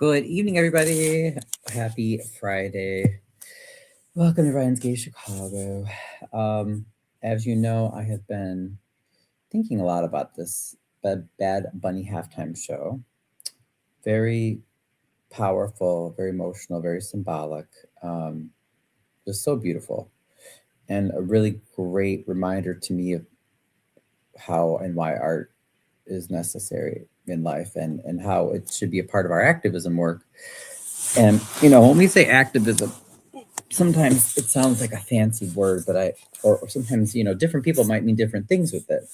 Good evening, everybody. Happy Friday. Welcome to Ryan's Gay Chicago. As you know, I have been thinking a lot about this Bad Bunny halftime show. Very powerful, very emotional, very symbolic. Just so beautiful. And a really great reminder to me of how and why art is necessary in life and how it should be a part of our activism work. And, when we say activism, sometimes it sounds like a fancy word, or sometimes, different people might mean different things with it.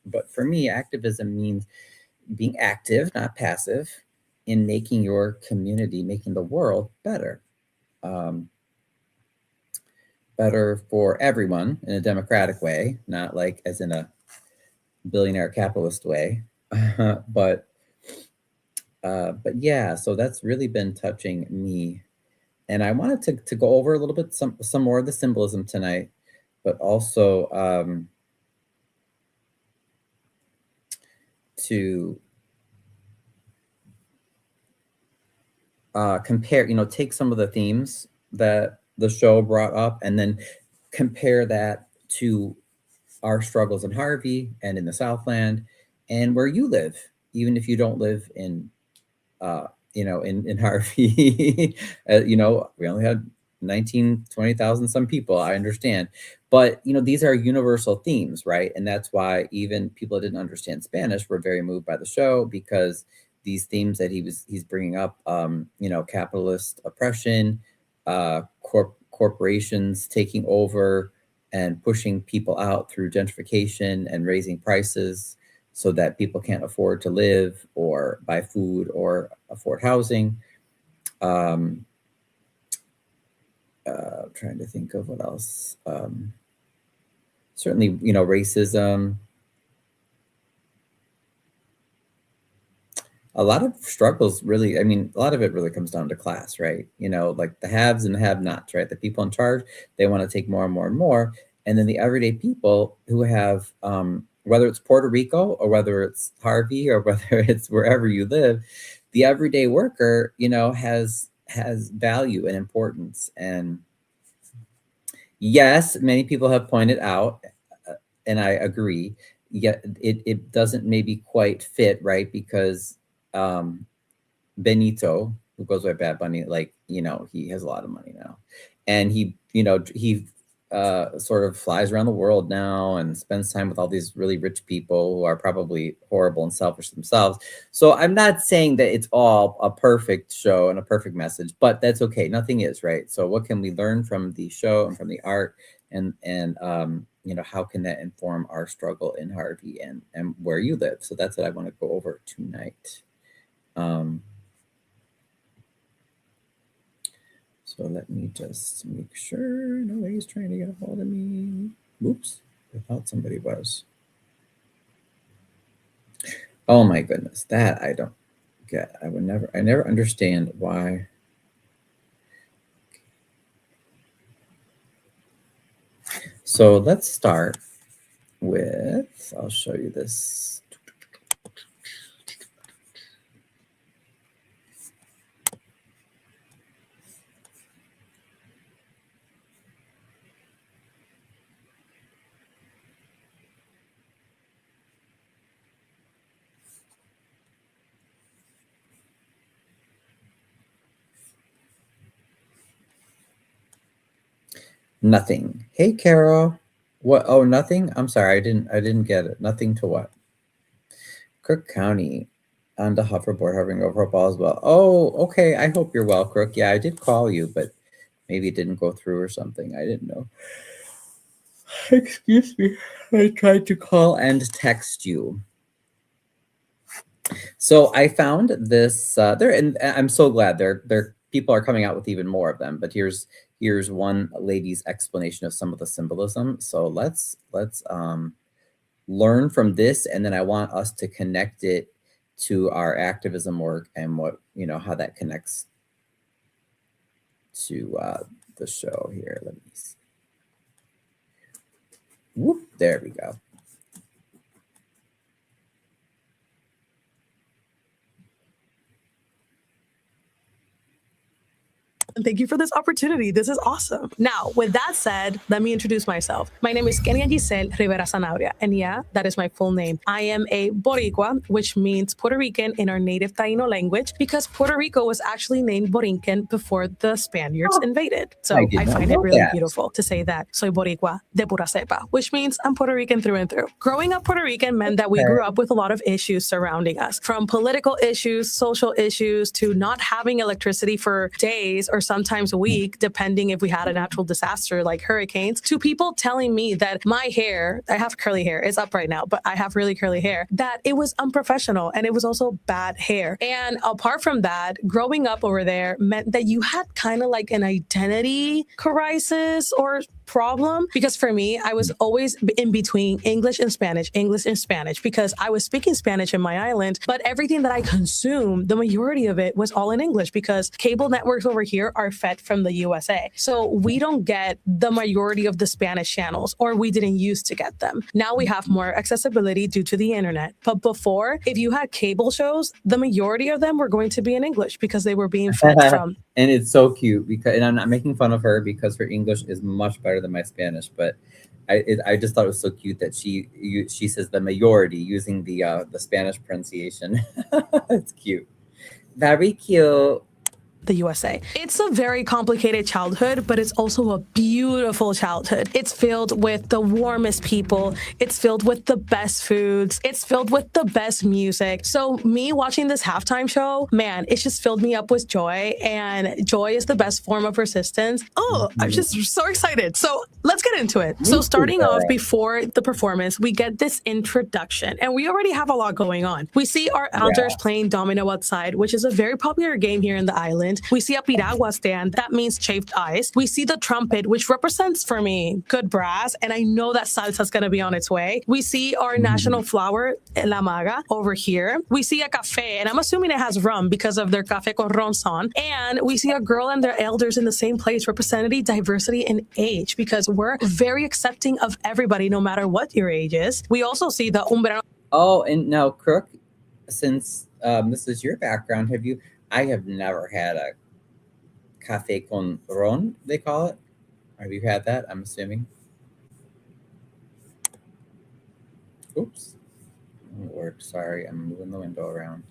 But for me, activism means being active, not passive, in making your community, making the world better. Better for everyone in a democratic way, not like as in a billionaire capitalist way. but yeah, so that's really been touching me. And I wanted to go over a little bit some more of the symbolism tonight, but also to compare, take some of the themes that the show brought up and then compare that to our struggles in Harvey and in the Southland and where you live, even if you don't live in in Harvey. We only had 20,000 some people, I understand. But, these are universal themes, right? And that's why even people that didn't understand Spanish were very moved by the show, because these themes that he's bringing up, capitalist oppression, corporations taking over and pushing people out through gentrification and raising prices so that people can't afford to live or buy food or afford housing. Trying to think of what else. Certainly, racism. A lot of struggles really, a lot of it really comes down to class, right? Like the haves and the have-nots, right? The people in charge, they want to take more and more and more. And then the everyday people who have, whether it's Puerto Rico or whether it's Harvey or whether it's wherever you live, the everyday worker, has value and importance. And yes, many people have pointed out, and I agree, yet it doesn't maybe quite fit, right? Because Benito, who goes by Bad Bunny, he has a lot of money now. And he sort of flies around the world now and spends time with all these really rich people who are probably horrible and selfish themselves. So I'm not saying that it's all a perfect show and a perfect message, but that's okay. Nothing is, right? So what can we learn from the show and from the art, and how can that inform our struggle in Harvey and where you live? So that's what I want to go over tonight. So let me just make sure nobody's trying to get a hold of me. Oops, I thought somebody was. Oh my goodness, that I don't get. I never understand why. So let's start with, I'll show you this. Nothing. Hey, Carol. What? Oh, nothing. I'm sorry. I didn't get it. Nothing to what? Cook County on the hoverboard hovering over a ball as well. Oh, okay. I hope you're well, Crook. Yeah, I did call you, but maybe it didn't go through or something. I didn't know. Excuse me. I tried to call and text you. So I found this there, and I'm so glad there people are coming out with even more of them. But here's one lady's explanation of some of the symbolism. So let's learn from this, and then I want us to connect it to our activism work and what how that connects to the show here. Let me see. Whoop, there we go. and thank you for this opportunity. This is awesome. Now, with that said, let me introduce myself. My name is Kenia Giselle Rivera Sanabria, and yeah, that is my full name. I am a Boricua, which means Puerto Rican in our native Taino language, because Puerto Rico was actually named Borinquen before the Spaniards invaded. So I find it really beautiful to say that soy Boricua de pura cepa, which means I'm Puerto Rican through and through. Growing up Puerto Rican meant that we grew up with a lot of issues surrounding us, from political issues, social issues, to not having electricity for days or sometimes a week, depending if we had a natural disaster like hurricanes, to people telling me that my hair, I have curly hair, it's up right now, but I have really curly hair, that it was unprofessional and it was also bad hair. And apart from that, growing up over there meant that you had kind of like an identity crisis or problem, because for me, I was always in between English and Spanish, because I was speaking Spanish in my island, but everything that I consumed, the majority of it was all in English, because cable networks over here are fed from the USA. So we don't get the majority of the Spanish channels, or we didn't used to get them. Now we have more accessibility due to the internet. But before, if you had cable shows, the majority of them were going to be in English because they were being fed from. And it's so cute because, and I'm not making fun of her because her English is much better than my Spanish, but I just thought it was so cute that she says the majority using the Spanish pronunciation. It's cute, very cute. The USA. It's a very complicated childhood, but it's also a beautiful childhood. It's filled with the warmest people. It's filled with the best foods. It's filled with the best music. So me watching this halftime show, man, it just filled me up with joy, and joy is the best form of resistance. Oh, I'm just so excited. So let's get into it. So starting off, before the performance, we get this introduction, and we already have a lot going on. We see our elders playing domino outside, which is a very popular game here in the island. We see a piragua stand, that means shaved ice. We see the trumpet, which represents for me good brass, and I know that salsa's gonna be on its way. We see our national flower, la maga, over here. We see a cafe, and I'm assuming it has rum because of their café con ron son. And we see a girl and their elders in the same place, representing diversity in age, because we're very accepting of everybody, no matter what your age is. We also see the umbrella. Oh, and now, Crook, since this is your background, I have never had a café con ron, they call it. Have you had that? I'm assuming. Oops. It worked. Sorry, I'm moving the window around.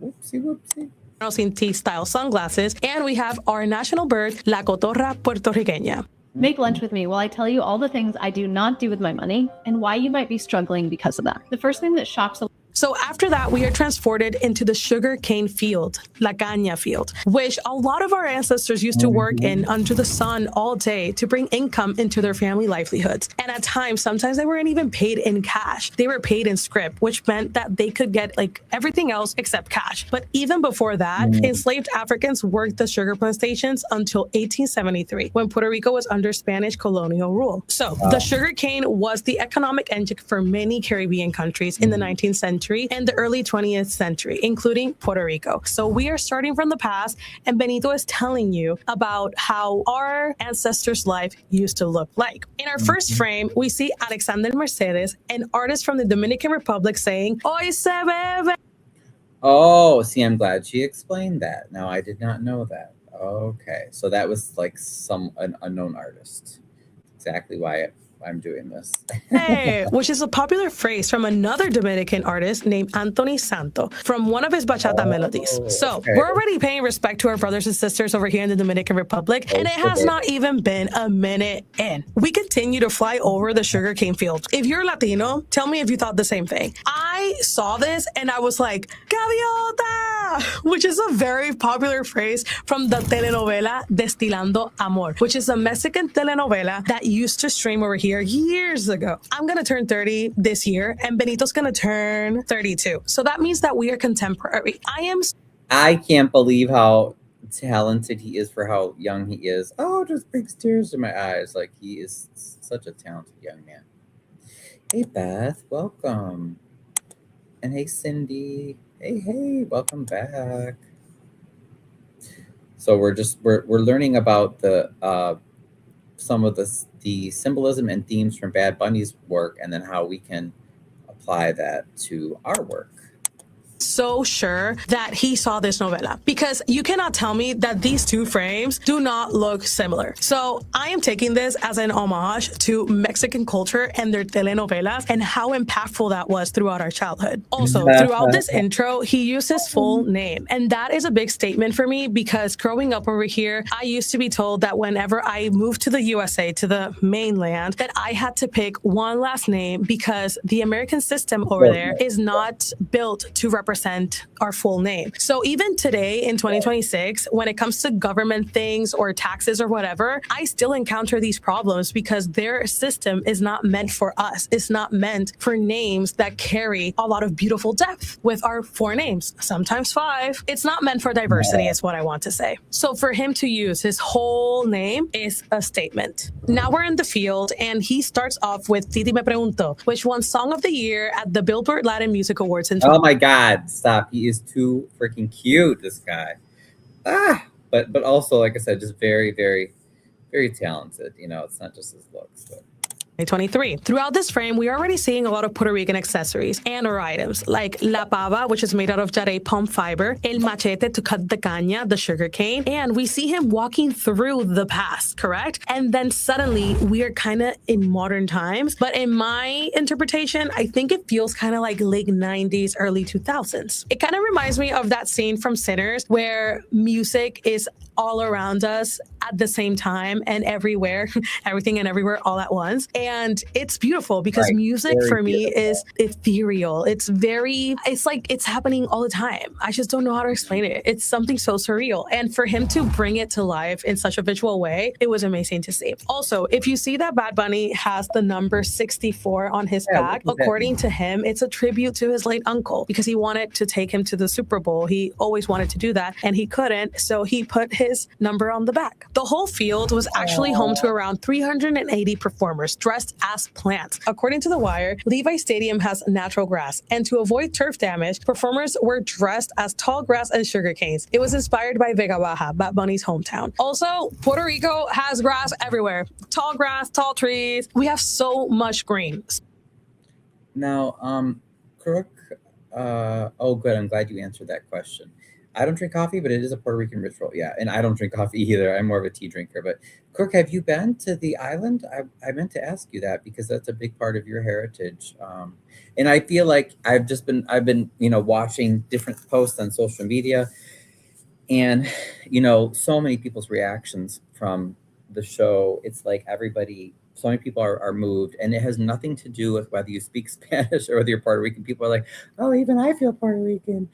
Whoopsie. Sin tea-style sunglasses. And we have our national bird, la cotorra puertorriqueña. Make lunch with me while I tell you all the things I do not do with my money and why you might be struggling because of that. The first thing that shocks a So after that, we are transported into the sugar cane field, la caña field, which a lot of our ancestors used to work in under the sun all day to bring income into their family livelihoods. And at times, sometimes they weren't even paid in cash. They were paid in scrip, which meant that they could get like everything else except cash. But even before that, enslaved Africans worked the sugar plantations until 1873, when Puerto Rico was under Spanish colonial rule. So the sugar cane was the economic engine for many Caribbean countries in the 19th century and the early 20th century, including Puerto Rico. So we are starting from the past, and Benito is telling you about how our ancestors' life used to look like. In our first frame, we see Alexander Mercedes, an artist from the Dominican Republic, saying, "Hoy se bebe." Oh, see, I'm glad she explained that. Now, I did not know that. Okay, so that was like an unknown artist. Exactly why I'm doing this. Hey, which is a popular phrase from another Dominican artist named Anthony Santo from one of his bachata melodies. So we're already paying respect to our brothers and sisters over here in the Dominican Republic, and it has not even been a minute in. We continue to fly over the sugarcane field. If you're Latino, tell me if you thought the same thing. I saw this and I was like, gaviota, which is a very popular phrase from the telenovela Destilando Amor, which is a Mexican telenovela that used to stream over here years ago. I'm going to turn 30 this year, and Benito's going to turn 32. So that means that we are contemporary. I can't believe how talented he is for how young he is. Oh, it just brings tears to my eyes. Like, he is such a talented young man. Hey, Beth, welcome. And hey, Cindy. Hey, welcome back. So we're learning about the some of the symbolism and themes from Bad Bunny's work, and then how we can apply that to our work. so sure that he saw this novela, because you cannot tell me that these two frames do not look similar. So I am taking this as an homage to Mexican culture and their telenovelas and how impactful that was throughout our childhood. Also, throughout this intro, he used his full name. And that is a big statement for me, because growing up over here, I used to be told that whenever I moved to the USA, to the mainland, that I had to pick one last name because the American system over there is not built to represent our full name. So even today in 2026, when it comes to government things or taxes or whatever, I still encounter these problems because their system is not meant for us. It's not meant for names that carry a lot of beautiful depth with our 4 names, sometimes 5. It's not meant for diversity, is what I want to say. So for him to use his whole name is a statement. Now we're in the field, and he starts off with Titi Me Pregunto, which won Song of the Year at the Billboard Latin Music Awards in Oh my God, stop. He is too freaking cute, this guy. But also, like I said, just very, very, very talented. You know, it's not just his looks, but 2023. Throughout this frame, we are already seeing a lot of Puerto Rican accessories and or items like la pava, which is made out of jarey palm fiber, el machete to cut the caña, the sugar cane, and we see him walking through the past, correct? And then suddenly we are kind of in modern times, but in my interpretation, I think it feels kind of like late 90s, early 2000s. It kind of reminds me of that scene from Sinners where music is all around us at the same time and everywhere, everything and everywhere all at once. And it's beautiful because music for me is ethereal. It's like it's happening all the time. I just don't know how to explain it. It's something so surreal. And for him to bring it to life in such a visual way, it was amazing to see. Also, if you see that Bad Bunny has the number 64 on his back, according to him, it's a tribute to his late uncle because he wanted to take him to the Super Bowl. He always wanted to do that and he couldn't. So he put his number on the back. The whole field was actually home to around 380 performers dressed as plants. According to The Wire, Levi Stadium has natural grass, and to avoid turf damage, performers were dressed as tall grass and sugar canes. It was inspired by Vega Baja, Bad Bunny's hometown. Also, Puerto Rico has grass everywhere. Tall grass, tall trees. We have so much green. now, Crook. Oh, good. I'm glad you answered that question. I don't drink coffee, but it is a Puerto Rican ritual. Yeah, and I don't drink coffee either. I'm more of a tea drinker. But Crook, have you been to the island? I meant to ask you that because that's a big part of your heritage. And I feel like I've been watching different posts on social media, and so many people's reactions from the show. It's like so many people are moved, and it has nothing to do with whether you speak Spanish or whether you're Puerto Rican. People are like, oh, even I feel Puerto Rican.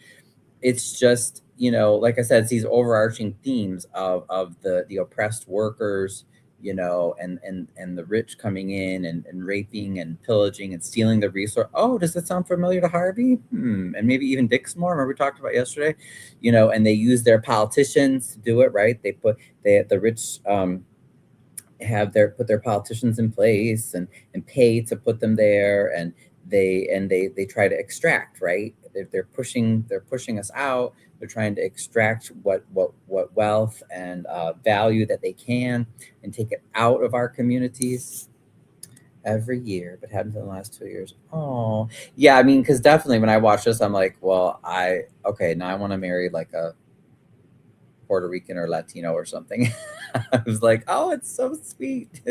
It's just, like I said, it's these overarching themes of the oppressed workers, and the rich coming in and raping and pillaging and stealing the resource. Oh, does that sound familiar to Harvey? And maybe even Dixmoor, remember we talked about yesterday, and they use their politicians to do it, right? The rich put their politicians in place and pay to put them there, and they try to extract, right? They're pushing us out. They're trying to extract what wealth and value that they can and take it out of our communities every year, but haven't in the last 2 years. Oh, yeah. I mean, because definitely when I watch this, I'm like, well, now I want to marry like a Puerto Rican or Latino or something. I was like, oh, it's so sweet.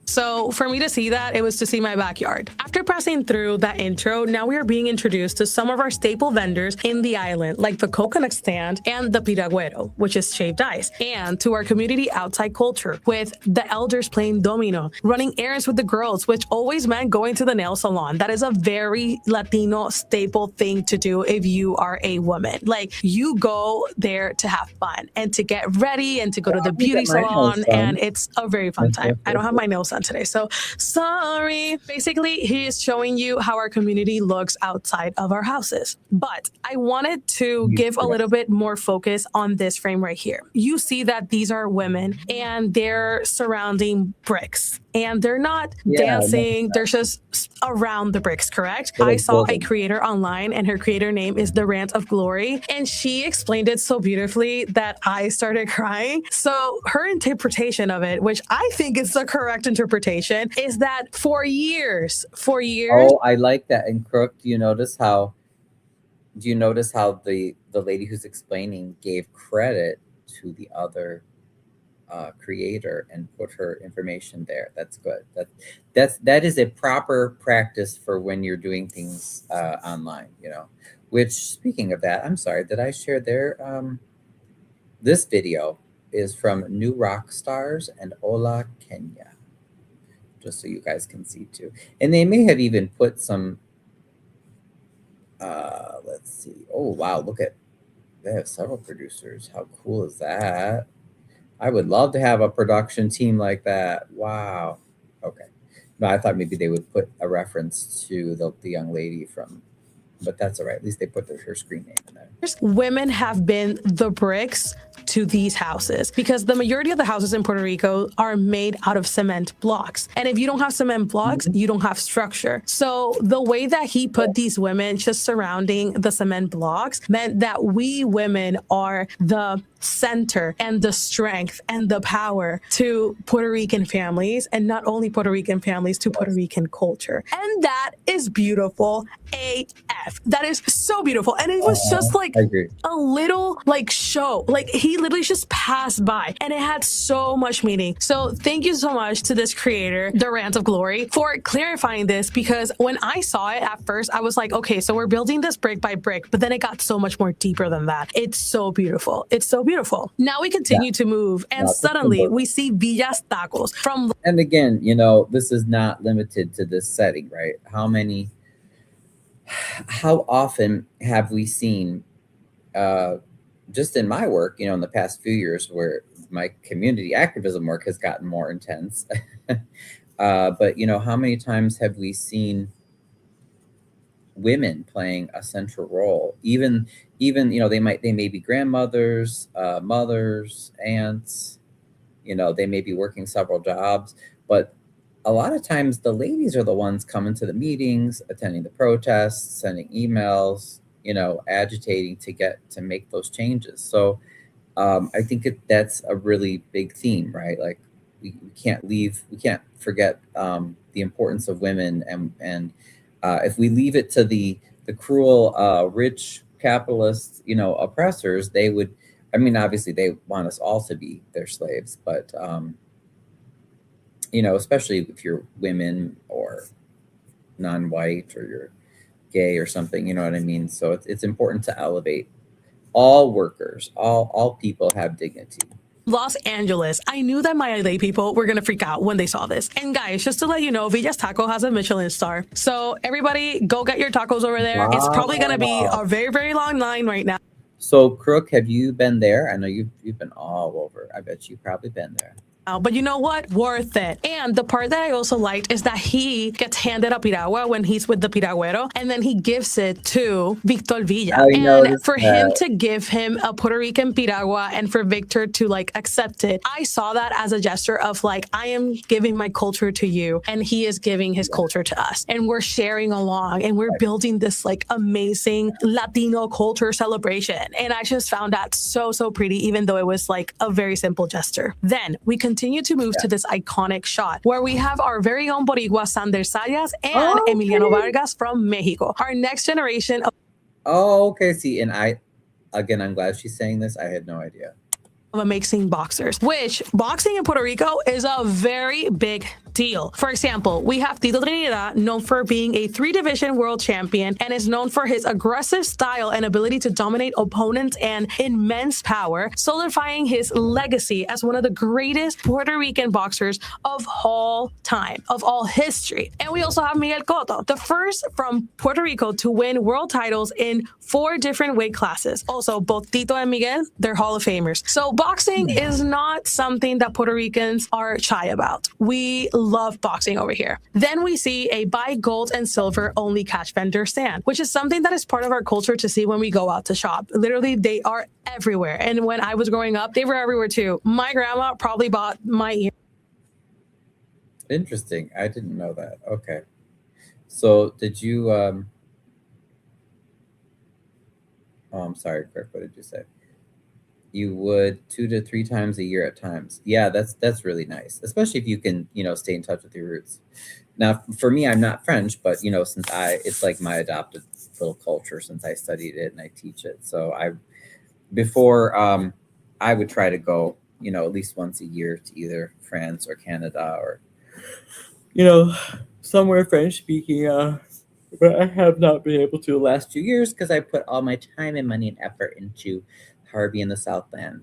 So for me to see that, it was to see my backyard. After passing through that intro, now we are being introduced to some of our staple vendors in the island, like the coconut stand and the piragüero, which is shaved ice, and to our community outside culture with the elders playing domino, running errands with the girls, which always meant going to the nail salon. That is a very Latino staple thing to do if you are a woman. Like, you go there to have fun and to get ready and to go to the beauty salon, and it's a very fun time. I don't have my nails done today, so sorry. Basically, he is showing you how our community looks outside of our houses. But I wanted to give a little bit more focus on this frame right here. You see that these are women and they're surrounding bricks. and they're not dancing. They're just around the bricks, correct? I saw a creator online, and her creator name is The Rant of Glory, and she explained it so beautifully that I started crying. So her interpretation of it, which I think is the correct interpretation, is that for years. Oh, I like that. And Crook, do you notice how the lady who's explaining gave credit to the other creator and put her information there? That's good. That is a proper practice for when you're doing things online, which, speaking of that, I'm sorry, did I share this video is from New Rock Stars and Ola Kenya, just so you guys can see too. And they may have even put some let's see. Oh wow, they have several producers. How cool is that? I would love to have a production team like that. Wow. Okay. No, I thought maybe they would put a reference to the young lady but that's all right. At least they put her screen name in there. Women have been the bricks to these houses because the majority of the houses in Puerto Rico are made out of cement blocks. And if you don't have cement blocks, you don't have structure. So the way that he put these women just surrounding the cement blocks meant that we women are the center and the strength and the power to Puerto Rican families, and not only Puerto Rican families, to Puerto Rican culture. And that is beautiful AF. That is so beautiful. And it was just like a little show. He literally just passed by, and it had so much meaning. So thank you so much to this creator, The Rant of Glory, for clarifying this, because when I saw it at first, I was like, okay, so we're building this brick by brick, but then it got so much more deeper than that. It's so beautiful. It's so beautiful. Now we continue to move, and suddenly we see Villa's Tacos from. And again, this is not limited to this setting, right? How often have we seen, just in my work, in the past few years, where my community activism work has gotten more intense, but how many times have we seen women playing a central role? Even they may be grandmothers, mothers, aunts, they may be working several jobs, but a lot of times the ladies are the ones coming to the meetings, attending the protests, sending emails, agitating to make those changes. So I think that's a really big theme, right? Like we can't forget the importance of women, and if we leave it to the cruel rich capitalist oppressors, they would, obviously they want us all to be their slaves, but especially if you're women or non-white or you're gay or something, you know what I mean? So it's important to elevate all workers. All people have dignity. Los Angeles. I knew that my LA people were going to freak out when they saw this. And guys, just to let you know, Villa's Taco has a Michelin star. So everybody go get your tacos over there. Wow. It's probably going to be a very, very long line right now. So Crook, have you been there? I know you've been all over. I bet you've probably been there. But you know what? Worth it. And the part that I also liked is that he gets handed a piragua when he's with the piragüero, and then he gives it to Victor Villa. And for him to give him a Puerto Rican piragua and for Victor to accept it, I saw that as a gesture of I am giving my culture to you, and he is giving his culture to us. And we're sharing along, and we're building this amazing Latino culture celebration. And I just found that so, so pretty, even though it was a very simple gesture. Then we continue to move to this iconic shot where we have our very own Boricua Sander Sayas and Emiliano Vargas from Mexico, our next generation of. Oh, okay. See, and I'm glad she's saying this. I had no idea. Of amazing boxers, which boxing in Puerto Rico is a very big deal. For example, we have Tito Trinidad, known for being a 3-division world champion and is known for his aggressive style and ability to dominate opponents and immense power, solidifying his legacy as one of the greatest Puerto Rican boxers of all time, of all history. And we also have Miguel Cotto, the first from Puerto Rico to win world titles in 4 different weight classes. Also, both Tito and Miguel, they're Hall of Famers. So boxing is not something that Puerto Ricans are shy about. We love boxing over here. Then we see a buy gold and silver only cash vendor stand, which is something that is part of our culture to see when we go out to shop. Literally, they are everywhere. And when I was growing up, they were everywhere too. My grandma probably bought my ear. Interesting. I didn't know that. Okay. So did you oh, I'm sorry, Kirk, what did you say? You would 2 to 3 times a year at times. Yeah, that's really nice, especially if you can, stay in touch with your roots. Now, for me, I'm not French, but since it's like my adopted little culture since I studied it and I teach it. So before I would try to go, at least once a year to either France or Canada or somewhere French speaking. But I have not been able to the last 2 years because I put all my time and money and effort into Harvey in the Southland.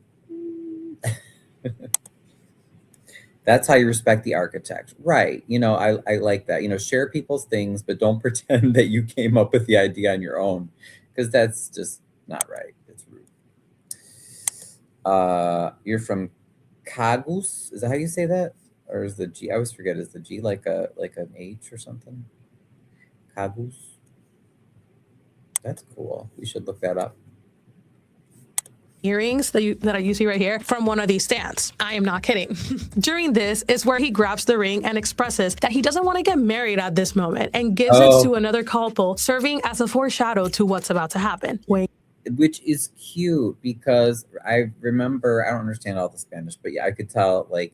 That's how you respect the architect. Right. I like that. Share people's things, but don't pretend that you came up with the idea on your own because that's just not right. It's rude. You're from Cagus? Is that how you say that? Or is the G? I always forget. Is the G like an H or something? Cagus? That's cool. We should look that up. Earrings that I see right here from one of these stands. I am not kidding. During this is where he grabs the ring and expresses that he doesn't want to get married at this moment and gives it to another couple, serving as a foreshadow to what's about to happen. Which is cute because I remember, I don't understand all the Spanish, but yeah, I could tell like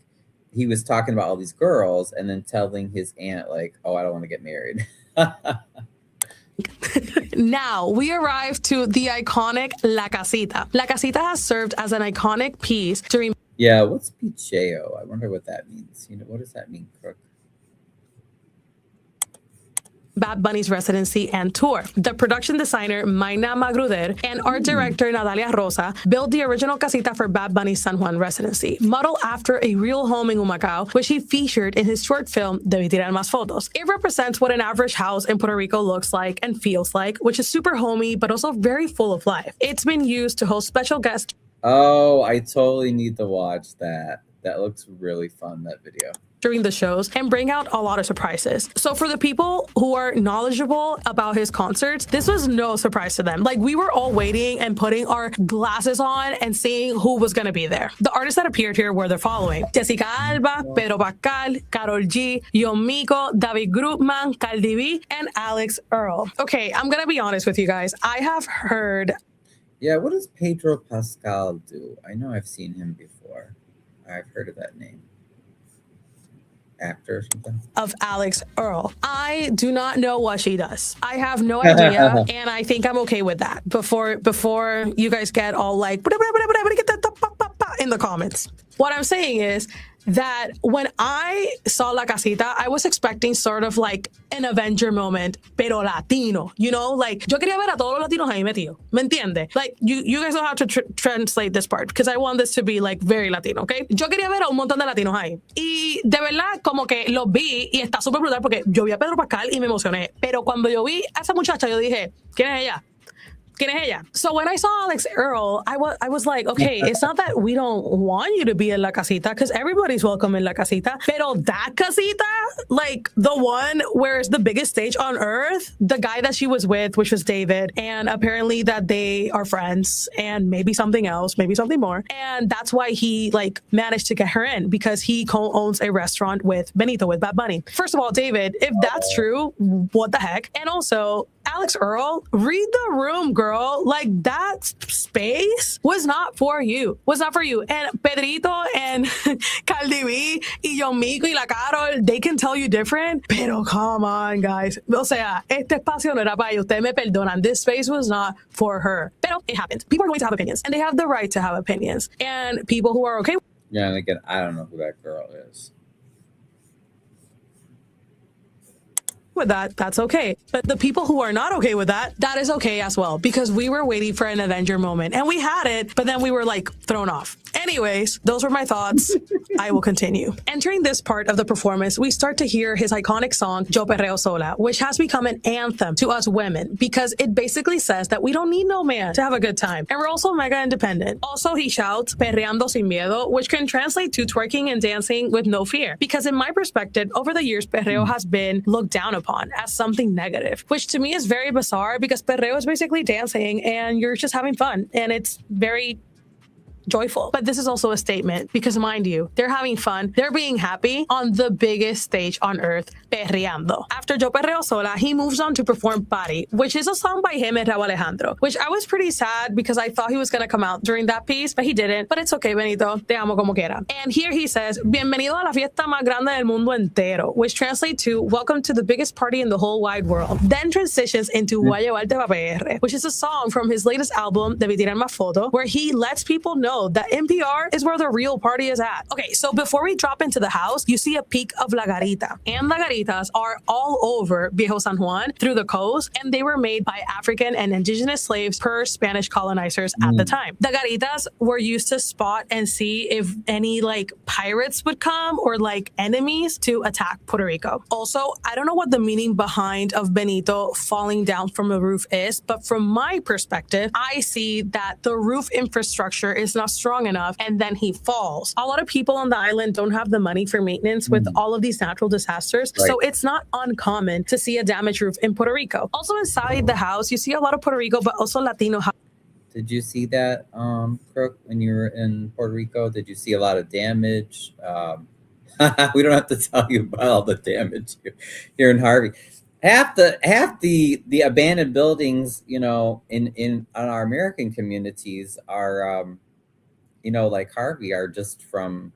he was talking about all these girls and then telling his aunt like, oh, I don't want to get married. Now we arrive to the iconic La Casita. La Casita has served as an iconic piece during. Yeah, what's picheo? I wonder what that means. What does that mean, Crook? Bad Bunny's residency and tour. The production designer, Mayna Magruder, and art director, Natalia Rosa, built the original casita for Bad Bunny's San Juan residency, modeled after a real home in Humacao, which he featured in his short film, Debí tirar más fotos. It represents what an average house in Puerto Rico looks like and feels like, which is super homey, but also very full of life. It's been used to host special guests. Oh, I totally need to watch that. That looks really fun, that video. During the shows and bring out a lot of surprises. So for the people who are knowledgeable about his concerts, this was no surprise to them. Like we were all waiting and putting our glasses on and seeing who was going to be there. The artists that appeared here were the following: Jessica Alba, Pedro Pascal, Karol G, Yomiko, David Groupman, Cardi B, and Alex Earl. Okay, I'm going to be honest with you guys. I have heard. Yeah, what does Pedro Pascal do? I know I've seen him before. I've heard of that name. Actor or something? Of Alex Earl. I do not know what she does. I have no idea, and I think I'm okay with that. Before you guys get all like in the comments. What I'm saying is that when I saw La Casita, I was expecting sort of like an Avenger moment, pero Latino, like yo quería ver a todos los latinos ahí metidos, ¿me entiende? Like you guys don't have to translate this part because I want this to be like very Latino, okay? Yo quería ver a un montón de latinos ahí y de verdad como que los vi y está súper brutal porque yo vi a Pedro Pascal y me emocioné, pero cuando yo vi a esa muchacha yo dije, ¿quién es ella? ¿Quién es ella? So when I saw Alex Earl, I was like, okay, it's not that we don't want you to be in La Casita because everybody's welcome in La Casita. Pero that casita, like the one where it's the biggest stage on earth, the guy that she was with, which was David, and apparently that they are friends and maybe something else, maybe something more. And that's why he like managed to get her in because he co-owns a restaurant with Benito, with Bad Bunny. First of all, David, if that's true, what the heck? And also, Alex Earl, read the room, girl. Like that space was not for you. Was not for you. And Pedrito and Cardi B y Yomiko y la Karol, they can tell you different. Pero come on, guys. O sea, este espacio no era para ella. Ustedes me perdonan. This space was not for her. Pero it happens. People are going to have opinions, and they have the right to have opinions. And people who are okay. Yeah, and again, I don't know who that girl is. With that, that's okay. But the people who are not okay with that, that is okay as well, because we were waiting for an Avenger moment and we had it, but then we were like thrown off. Anyways, those were my thoughts. I will continue. Entering this part of the performance, we start to hear his iconic song, Yo Perreo Sola, which has become an anthem to us women because it basically says that we don't need no man to have a good time. And we're also mega independent. Also, he shouts, Perreando sin miedo, which can translate to twerking and dancing with no fear. Because in my perspective, over the years, perreo has been looked down upon as something negative, which to me is very bizarre because perreo is basically dancing and you're just having fun. And it's very joyful. But this is also a statement because, mind you, they're having fun, they're being happy on the biggest stage on earth, perreando. After Yo Perreo Sola, he moves on to perform Party, which is a song by him and Raúl Alejandro, which I was pretty sad because I thought he was going to come out during that piece, but he didn't. But it's okay, Benito, te amo como quiera. And here he says, Bienvenido a la fiesta más grande del mundo entero, which translates to welcome to the biggest party in the whole wide world. Then transitions into Voy a llevarte pa' PR, which is a song from his latest album, Debí tirar más foto, where he lets people know that NPR is where the real party is at. Okay, so before we drop into the house, you see a peek of La Garita. And La Garitas are all over Viejo San Juan through the coast, and they were made by African and indigenous slaves per Spanish colonizers at the time. The Garitas were used to spot and see if any like pirates would come or like enemies to attack Puerto Rico. Also, I don't know what the meaning behind of Benito falling down from the roof is, but from my perspective, I see that the roof infrastructure is not strong enough and then he falls. A lot of people on the island don't have the money for maintenance with all of these natural disasters, so it's not uncommon to see a damaged roof in Puerto Rico. Also inside the house, you see a lot of Puerto Rico, but also Latino. Did you see that, Crook, when you were in Puerto Rico? Did you see a lot of damage? We don't have to tell you about all the damage here in Harvey. Half the abandoned buildings, you know, in our American communities are, you know, like Harvey, are just from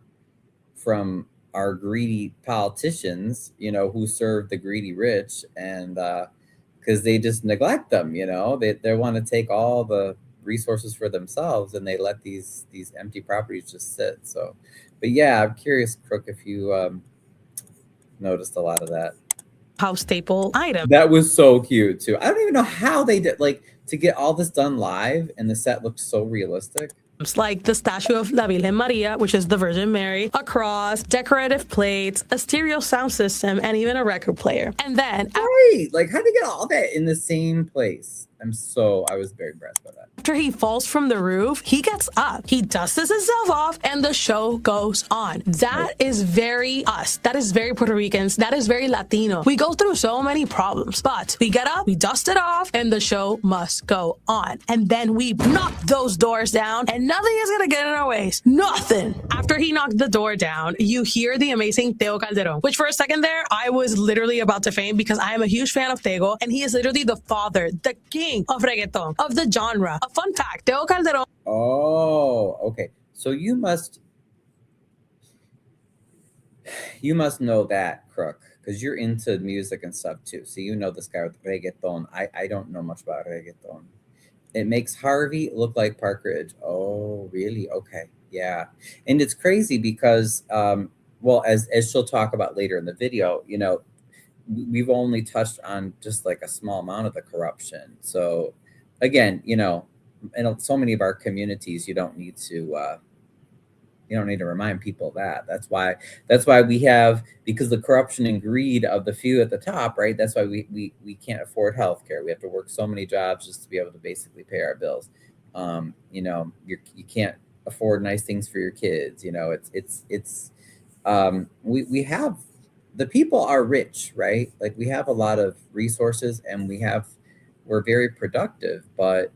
our greedy politicians, you know, who serve the greedy rich, and because they just neglect them, you know, they want to take all the resources for themselves, and they let these empty properties just sit. So, but yeah, I'm curious, Crook, if you noticed a lot of that. House staple item. That was so cute too. I don't even know how they did, like, to get all this done live, and the set looked so realistic. Like the statue of La Virgen Maria, which is the Virgin Mary, a cross, decorative plates, a stereo sound system, and even a record player. And then, right, like, how did they get all that in the same place? I was very impressed by that. After he falls from the roof, he gets up, he dusts himself off, and the show goes on. That is very us. That is very Puerto Ricans. That is very Latino. We go through so many problems, but we get up, we dust it off, and the show must go on. And then we knock those doors down, and nothing is gonna get in our ways. Nothing. After he knocked the door down, you hear the amazing Tego Calderón, which for a second there, I was literally about to faint because I am a huge fan of Tego, and he is literally the father, the king of reggaeton, of the genre. A fun fact, Tego Calderón. Oh, okay. So you must know that, Crook, because you're into music and stuff too. So you know this guy with reggaeton. I don't know much about reggaeton. It makes Harvey look like Park Ridge. Oh, really? Okay. Yeah. And it's crazy because, well, as she'll talk about later in the video, you know, we've only touched on just like a small amount of the corruption. So again, you know, in so many of our communities, you don't need to remind people that. That's why we have, because the corruption and greed of the few at the top, right? That's why we can't afford healthcare. We have to work so many jobs just to be able to basically pay our bills. You know, you can't afford nice things for your kids. You know, we have, the people are rich, right? Like, we have a lot of resources, and we're very productive, but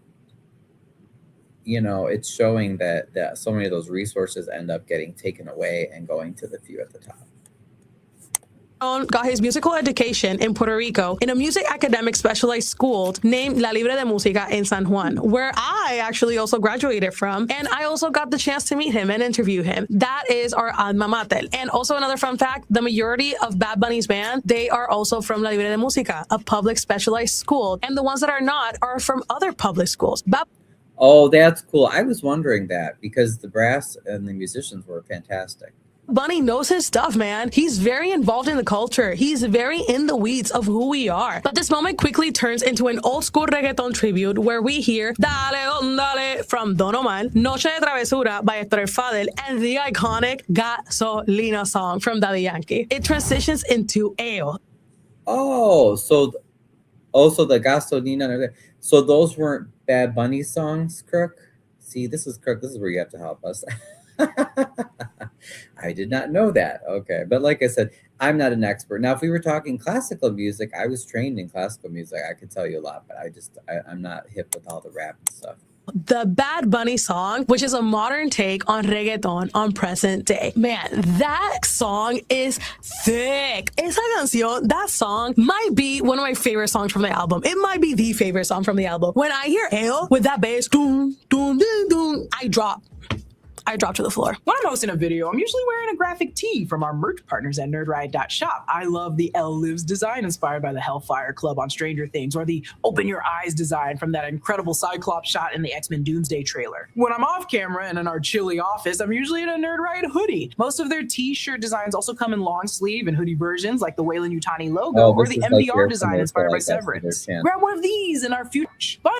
you know, it's showing that so many of those resources end up getting taken away and going to the few at the top. Got his musical education in Puerto Rico in a music academic specialized school named La Libre de Música in San Juan, where I actually also graduated from, and I also got the chance to meet him and interview him. That is our alma mater. And also another fun fact, the majority of Bad Bunny's band, they are also from La Libre de Música, a public specialized school, and the ones that are not are from other public schools. Oh, that's cool. I was wondering that because the brass and the musicians were fantastic. Bunny knows his stuff, man. He's very involved in the culture. He's very in the weeds of who we are. But this moment quickly turns into an old school reggaeton tribute where we hear Dale Don Dale from Don Omar, Noche de Travesura by Héctor El Fadel, and the iconic Gasolina song from Daddy Yankee. It transitions into Eo. Oh, so the Gasolina. So those weren't Bad Bunny songs, Crook? See, this is Crook. This is where you have to help us. I did not know that. Okay. But like I said, I'm not an expert. Now, if we were talking classical music, I was trained in classical music. I could tell you a lot, but I'm not hip with all the rap and stuff. the Bad Bunny song, which is a modern take on reggaeton on present day. Man, that song is thick. Esa canción, that song might be one of my favorite songs from the album. It might be the favorite song from the album. When I hear Eo with that bass, doom, doom, doom, doom, I drop to the floor. When I'm hosting a video, I'm usually wearing a graphic tee from our merch partners at nerdride.shop. I love the L Lives design inspired by the Hellfire Club on Stranger Things, or the Open Your Eyes design from that incredible Cyclops shot in the X-Men Doomsday trailer. When I'm off camera and in our chilly office, I'm usually in a Nerdride hoodie. Most of their t-shirt designs also come in long sleeve and hoodie versions, like the Wayland Utani logo, or the MDR design inspired by Severance. Grab one of these in our future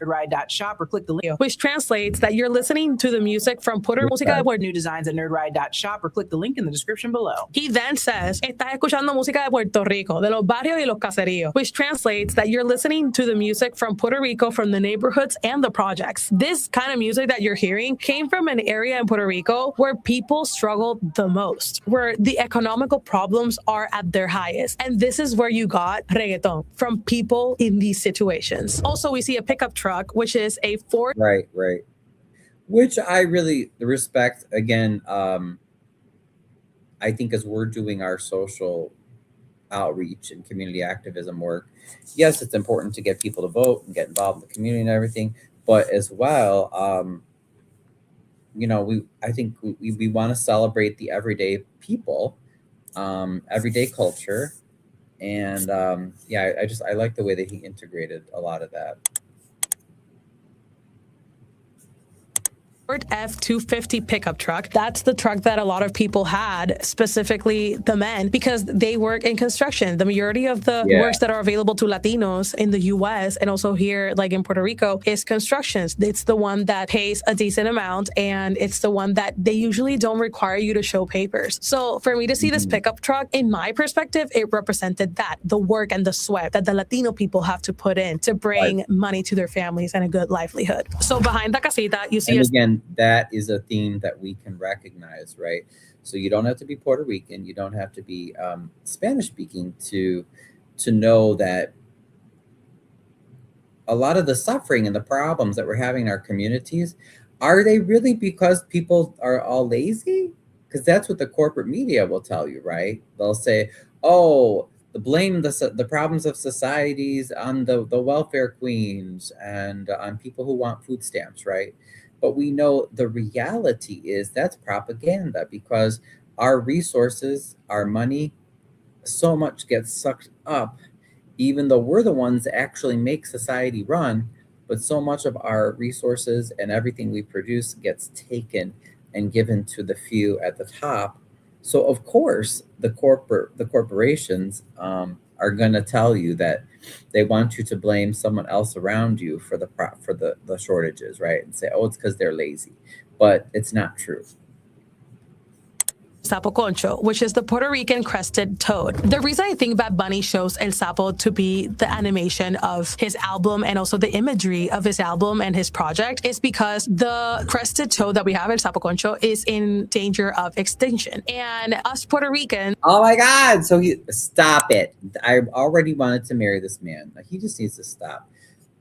nerdride.shop or click the link, which translates that you're listening to the music from Puerto Rico. New designs at nerdride.shop or click the link in the description below. He then says, estás escuchando música de Puerto Rico, de los barrios y los caseríos, which translates that you're listening to the music from Puerto Rico, from the neighborhoods and the projects. This kind of music that you're hearing came from an area in Puerto Rico where people struggle the most, where the economical problems are at their highest. And this is where you got reggaeton, from people in these situations. Also, we see a pickup truck, which is a Ford. Right. Which I really respect. Again, I think as we're doing our social outreach and community activism work, yes, it's important to get people to vote and get involved in the community and everything, but as well, I think we want to celebrate the everyday people, everyday culture, and I like the way that he integrated a lot of that. F-250 pickup truck. That's the truck that a lot of people had, specifically the men, because they work in construction. The majority of the works that are available to Latinos in the US and also here, like in Puerto Rico, is constructions. It's the one that pays a decent amount, and it's the one that they usually don't require you to show papers. So for me to see this pickup truck, in my perspective, it represented that, the work and the sweat that the Latino people have to put in to bring money to their families and a good livelihood. So behind the casita, you see that is a theme that we can recognize, right? So you don't have to be Puerto Rican, you don't have to be Spanish speaking to know that a lot of the suffering and the problems that we're having in our communities, are they really because people are all lazy? Because that's what the corporate media will tell you, right? They'll say, oh, the problems of societies on the welfare queens and on people who want food stamps, right? But we know the reality is that's propaganda, because our resources, our money, so much gets sucked up, even though we're the ones that actually make society run, but so much of our resources and everything we produce gets taken and given to the few at the top. So of course, the corporations are going to tell you that they want you to blame someone else around you for the shortages, right? And say, oh, it's because they're lazy, but it's not true. Sapo concho, which is the Puerto Rican crested toad. The reason I think Bad Bunny chose El Sapo to be the animation of his album and also the imagery of his album and his project is because the crested toad that we have, El Sapo concho, is in danger of extinction. And us Puerto Ricans... Oh my God! So stop it. I already wanted to marry this man. Like, he just needs to stop.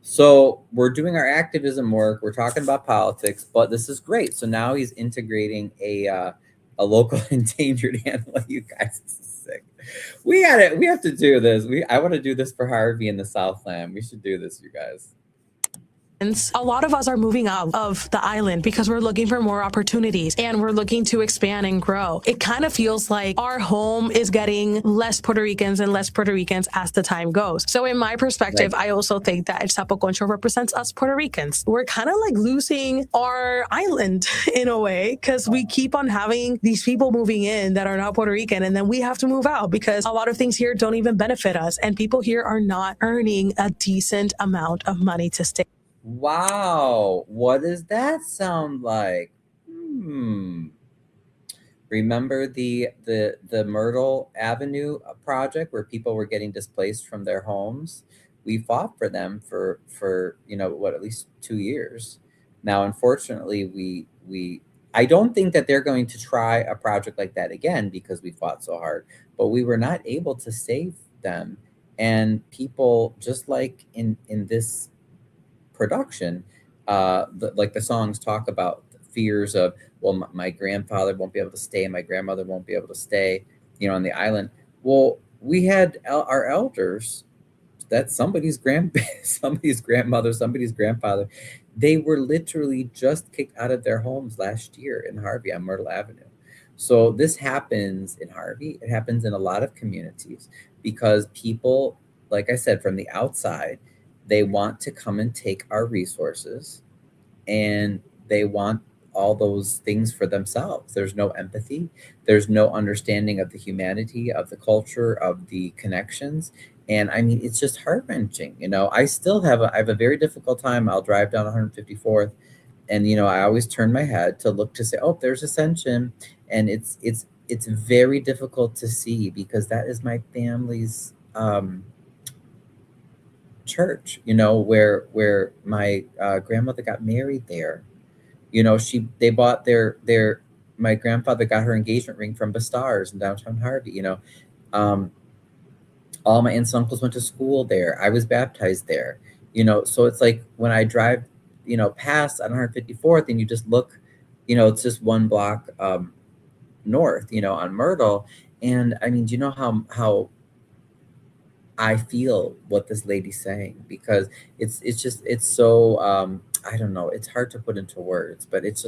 So we're doing our activism work. We're talking about politics, but this is great. So now he's integrating a local endangered animal. You guys, this is sick. We have to do this. I want to do this for Harvey in the Southland. We should do this, you guys. A lot of us are moving out of the island because we're looking for more opportunities and we're looking to expand and grow. It kind of feels like our home is getting less Puerto Ricans and less Puerto Ricans as the time goes. So in my perspective, I also think that El Sapo Concho represents us Puerto Ricans. We're kind of like losing our island in a way, because we keep on having these people moving in that are not Puerto Rican, and then we have to move out because a lot of things here don't even benefit us, and people here are not earning a decent amount of money to stay. Wow, what does that sound like? Remember the Myrtle Avenue project where people were getting displaced from their homes? We fought for them for at least 2 years. Now, unfortunately, I don't think that they're going to try a project like that again because we fought so hard, but we were not able to save them. And people, just like in this production, like the songs talk about fears of, well, my grandfather won't be able to stay, my grandmother won't be able to stay, on the island. Well, we had our elders, that's somebody's somebody's grandmother, somebody's grandfather. They were literally just kicked out of their homes last year in Harvey on Myrtle Avenue. So this happens in Harvey. It happens in a lot of communities because people, like I said, from the outside, they want to come and take our resources, and they want all those things for themselves. There's no empathy. There's no understanding of the humanity, of the culture, of the connections. And I mean, it's just heart-wrenching. I still I have a very difficult time. I'll drive down 154th, and I always turn my head to look to say, oh, there's Ascension. And it's very difficult to see because that is my family's church, where my grandmother got married there. They bought my grandfather got her engagement ring from Bestars in downtown Harvey. All my aunts and uncles went to school there. I was baptized there. So it's like when I drive, past on 154th, and you just look, it's just one block north, on Myrtle. And I mean, do you know how I feel what this lady's saying? Because it's so I don't know, it's hard to put into words, but it's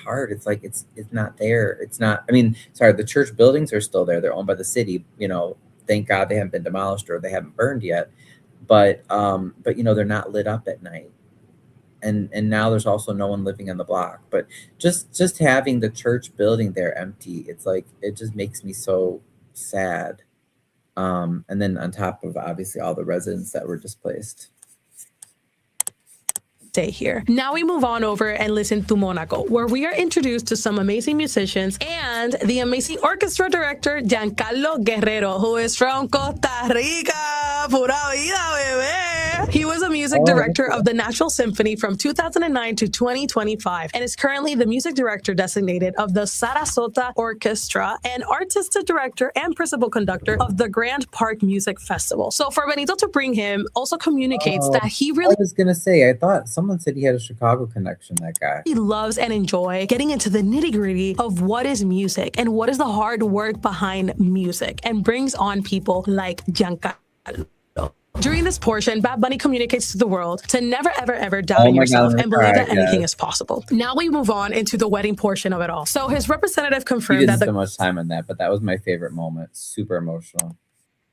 hard. It's like it's not there. It's not, I mean, sorry, the church buildings are still there. They're owned by the city. Thank God they haven't been demolished or they haven't burned yet. But they're not lit up at night. And now there's also no one living on the block. But just having the church building there empty, it's like, it just makes me so sad. And then on top of obviously all the residents that were displaced. Stay here. Now we move on over and listen to Monaco, where we are introduced to some amazing musicians and the amazing orchestra director, Giancarlo Guerrero, who is from Costa Rica. Pura vida, bebé. He was a music director of the National Symphony from 2009 to 2025 and is currently the music director designated of the Sarasota Orchestra and artistic director and principal conductor of the Grand Park Music Festival. So for Benito to bring him also communicates that he really... I was going to say, I thought someone said he had a Chicago connection, that guy. He loves and enjoys getting into the nitty-gritty of what is music and what is the hard work behind music, and brings on people like Giancarlo. During this portion, Bad Bunny communicates to the world to never, ever, ever doubt in yourself and believe that anything is possible. Now we move on into the wedding portion of it all. So his representative confirmed that the... so much time on that, but that was my favorite moment. Super emotional.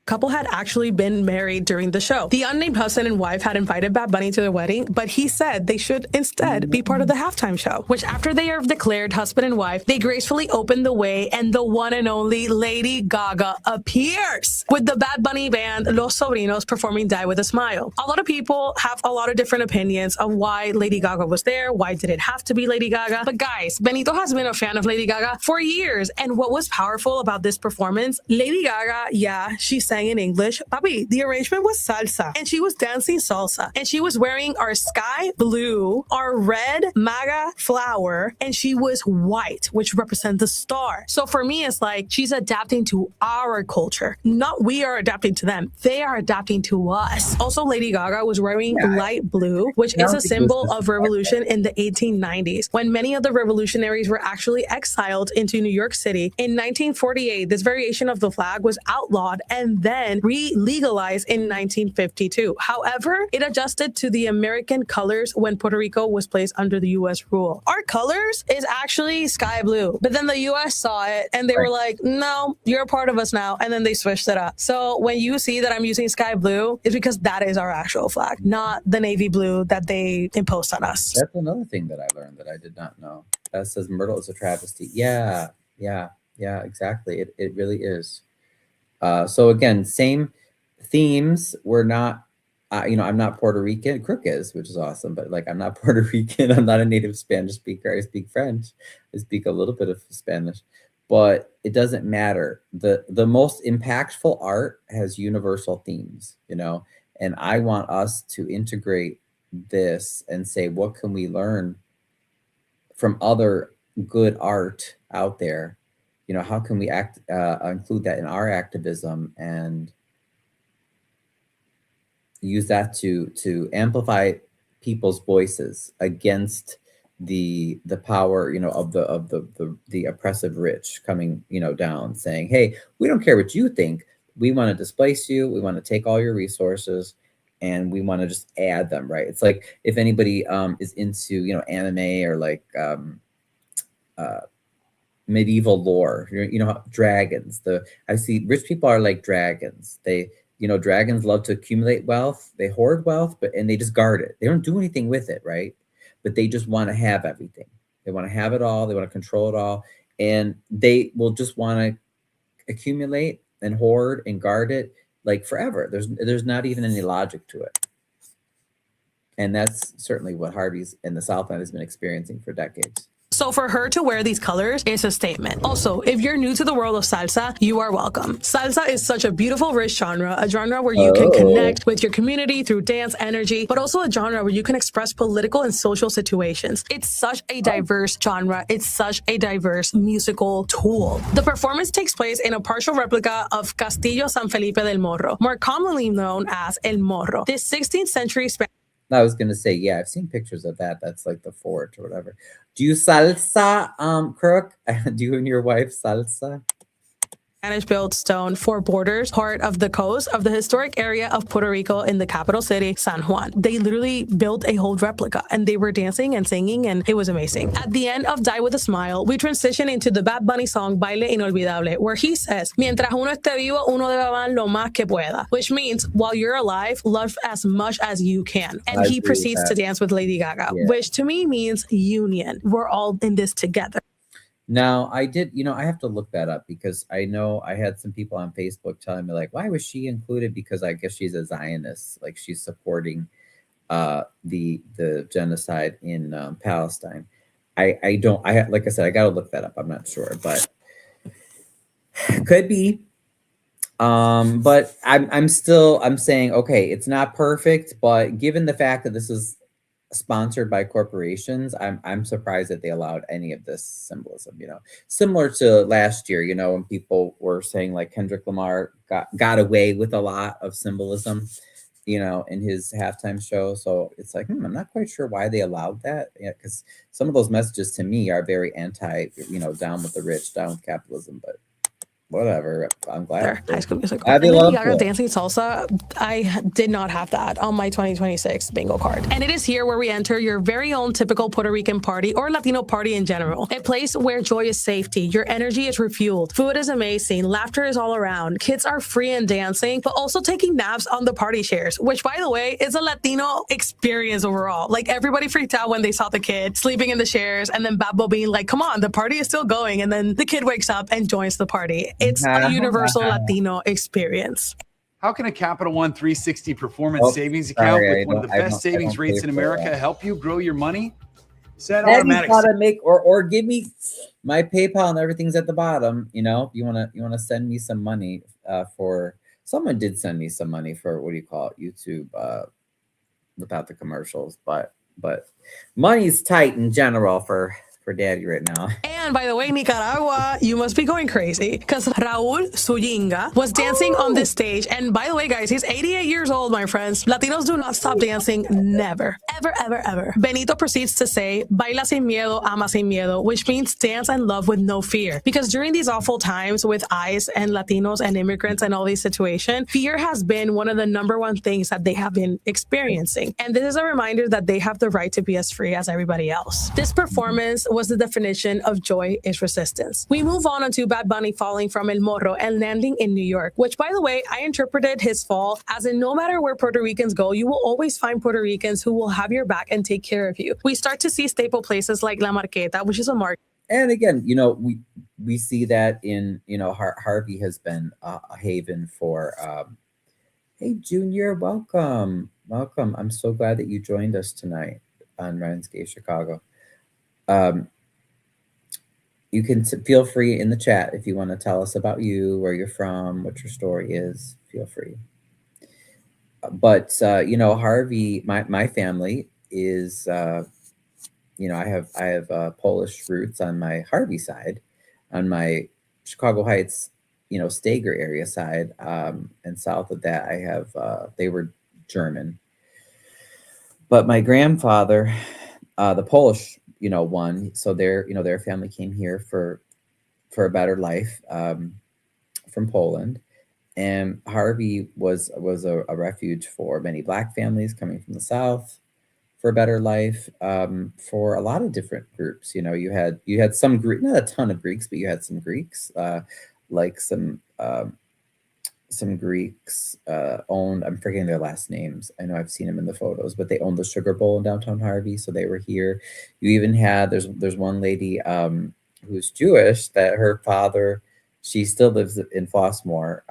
Couple had actually been married during the show. The unnamed husband and wife had invited Bad Bunny to their wedding, but he said they should instead be part of the halftime show, which after they are declared husband and wife, they gracefully open the way and the one and only Lady Gaga appears with the Bad Bunny band Los Sobrinos performing Die With a Smile. A lot of people have a lot of different opinions of why Lady Gaga was there. Why did it have to be Lady Gaga? But guys, Benito has been a fan of Lady Gaga for years. And what was powerful about this performance, Lady Gaga, yeah, she sang in English. Papi, the arrangement was salsa and she was dancing salsa and she was wearing our sky blue, our red MAGA flower, and she was white, which represents the star. So for me, it's like she's adapting to our culture. Not we are adapting to them. They are adapting to us. Also, Lady Gaga was wearing light blue, which is a symbol of revolution in the 1890s, when many of the revolutionaries were actually exiled into New York City. In 1948, this variation of the flag was outlawed and then re-legalized in 1952. However, it adjusted to the American colors when Puerto Rico was placed under the U.S. rule. Our colors is actually sky blue, but then the U.S. saw it and they were like, no, you're a part of us now. And then they switched it up. So when you see that I'm using sky blue, it's because that is our actual flag, not the navy blue that they imposed on us. That's another thing that I learned that I did not know. That says Myrtle is a travesty. Yeah, exactly. It really is. So again, same themes. We're not, I'm not Puerto Rican. Crook is, which is awesome, but like, I'm not Puerto Rican. I'm not a native Spanish speaker. I speak French. I speak a little bit of Spanish, but it doesn't matter. The most impactful art has universal themes, and I want us to integrate this and say, what can we learn from other good art out there? How can we include that in our activism and use that to amplify people's voices against the power, of the oppressive rich coming, down, saying, hey, we don't care what you think. We want to displace you. We want to take all your resources, and we want to just add them, right? It's like if anybody is into, anime or like medieval lore, dragons. I see rich people are like dragons. They, dragons love to accumulate wealth. They hoard wealth, and they just guard it. They don't do anything with it, right? But they just want to have everything. They want to have it all. They want to control it all, and they will just want to accumulate and hoard and guard it like forever. There's not even any logic to it. And that's certainly what Harvey's in the South End has been experiencing for decades. So for her to wear these colors is a statement. Also, if you're new to the world of salsa, you are welcome. Salsa is such a beautiful, rich genre, a genre where you can connect with your community through dance energy, but also a genre where you can express political and social situations. It's such a diverse genre. It's such a diverse musical tool. The performance takes place in a partial replica of Castillo San Felipe del Morro, more commonly known as El Morro. This 16th century I was gonna say, yeah, I've seen pictures of that. That's like the fort or whatever. Do you salsa, Crook? Do you and your wife salsa? Spanish-built stone four borders, part of the coast of the historic area of Puerto Rico in the capital city, San Juan. They literally built a whole replica, and they were dancing and singing, and it was amazing. At the end of Die With a Smile, we transition into the Bad Bunny song Baile Inolvidable, where he says, Mientras uno esté vivo, uno debe amar lo más que pueda, which means while you're alive, love as much as you can. And he proceeds to dance with Lady Gaga, which to me means union. We're all in this together. Now, I did, I have to look that up because I know I had some people on Facebook telling me, like, why was she included? Because I guess she's a Zionist, like she's supporting the genocide in Palestine. Like I said, I got to look that up. I'm not sure, but could be. But I'm saying, okay, it's not perfect, but given the fact that this is sponsored by corporations, I'm surprised that they allowed any of this symbolism, similar to last year, when people were saying like Kendrick Lamar got away with a lot of symbolism, in his halftime show. So it's like, I'm not quite sure why they allowed that. Yeah, because some of those messages to me are very anti, down with the rich, down with capitalism, but whatever. I'm glad. High School Musical. Lady Gaga dancing salsa. I did not have that on my 2026 bingo card. And it is here where we enter your very own typical Puerto Rican party or Latino party in general. A place where joy is safety, your energy is refueled, food is amazing, laughter is all around, kids are free and dancing, but also taking naps on the party chairs, which by the way is a Latino experience overall. Like everybody freaked out when they saw the kid sleeping in the chairs, and then Babbo being like, come on, the party is still going. And then the kid wakes up and joins the party. It's a universal Latino experience. How can a Capital One 360 performance savings account with one of the best savings rates in America help you grow your money? Set automatic. Or give me my PayPal and everything's at the bottom. You wanna send me some money for. Someone did send me some money for YouTube without the commercials, but money's tight in general for Daddy right now. And by the way, Nicaragua, you must be going crazy because Raúl Suyinga was dancing on this stage. And by the way, guys, he's 88 years old, my friends. Latinos do not stop dancing. Never, ever, ever, ever. Benito proceeds to say, baila sin miedo, ama sin miedo, which means dance and love with no fear. Because during these awful times with ICE and Latinos and immigrants and all these situations, fear has been one of the #1 things that they have been experiencing. And this is a reminder that they have the right to be as free as everybody else. This performance was the definition of joy is resistance. We move on to Bad Bunny falling from El Morro and landing in New York, which by the way, I interpreted his fall as in no matter where Puerto Ricans go, you will always find Puerto Ricans who will have your back and take care of you. We start to see staple places like La Marqueta, which is a market. And again, we see that in, Harvey has been a haven for, hey, Junior, welcome. Welcome. I'm so glad that you joined us tonight on Ryan's Gay Chicago. You can feel free in the chat if you want to tell us about you, where you're from, what your story is. Feel free. But Harvey, my family is, I have Polish roots on my Harvey side, on my Chicago Heights, Stager area side, and south of that I have they were German. But my grandfather, the Polish, one, so their family came here for a better life, from Poland. And Harvey was a refuge for many Black families coming from the South for a better life, for a lot of different groups. You had some Greek, not a ton of Greeks, but you had some Greeks, like some Greeks owned, I'm forgetting their last names. I know I've seen them in the photos, but they owned the Sugar Bowl in downtown Harvey, so they were here. You even had, there's one lady who's Jewish that her father, she still lives in Flossmoor,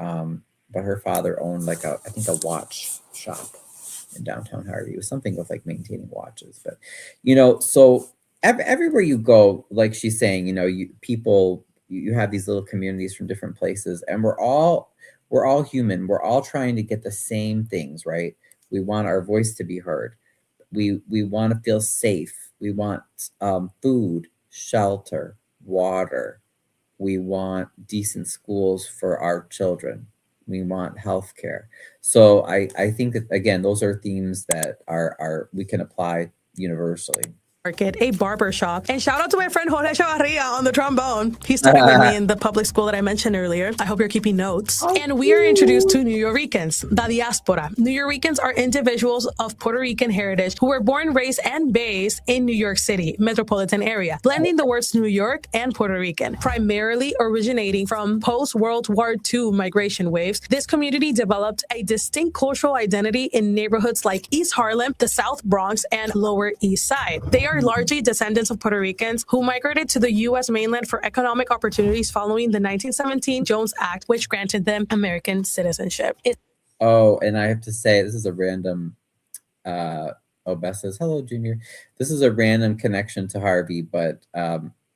but her father owned like I think a watch shop in downtown Harvey. It was something with like maintaining watches, but so everywhere you go, like she's saying, you have these little communities from different places, and we're all human. We're all trying to get the same things, right? We want our voice to be heard. We want to feel safe. We want food, shelter, water. We want decent schools for our children. We want healthcare. So I think that, again, those are themes that are we can apply universally. Market, a barber shop, and shout out to my friend Jorge Chavarria on the trombone. He studied with me in the public school that I mentioned earlier. I hope you're keeping notes. And we are introduced to New Yorkers, the diaspora. New Yorkers are individuals of Puerto Rican heritage who were born, raised, and based in New York City metropolitan area, blending the words New York and Puerto Rican. Primarily originating from post-World War II migration waves, this community developed a distinct cultural identity in neighborhoods like East Harlem, the South Bronx, and Lower East Side. They are largely descendants of Puerto Ricans who migrated to the U.S. mainland for economic opportunities following the 1917 Jones Act, which granted them American citizenship. And I have to say, this is a random, Beth says, hello, Junior. This is a random connection to Harvey, but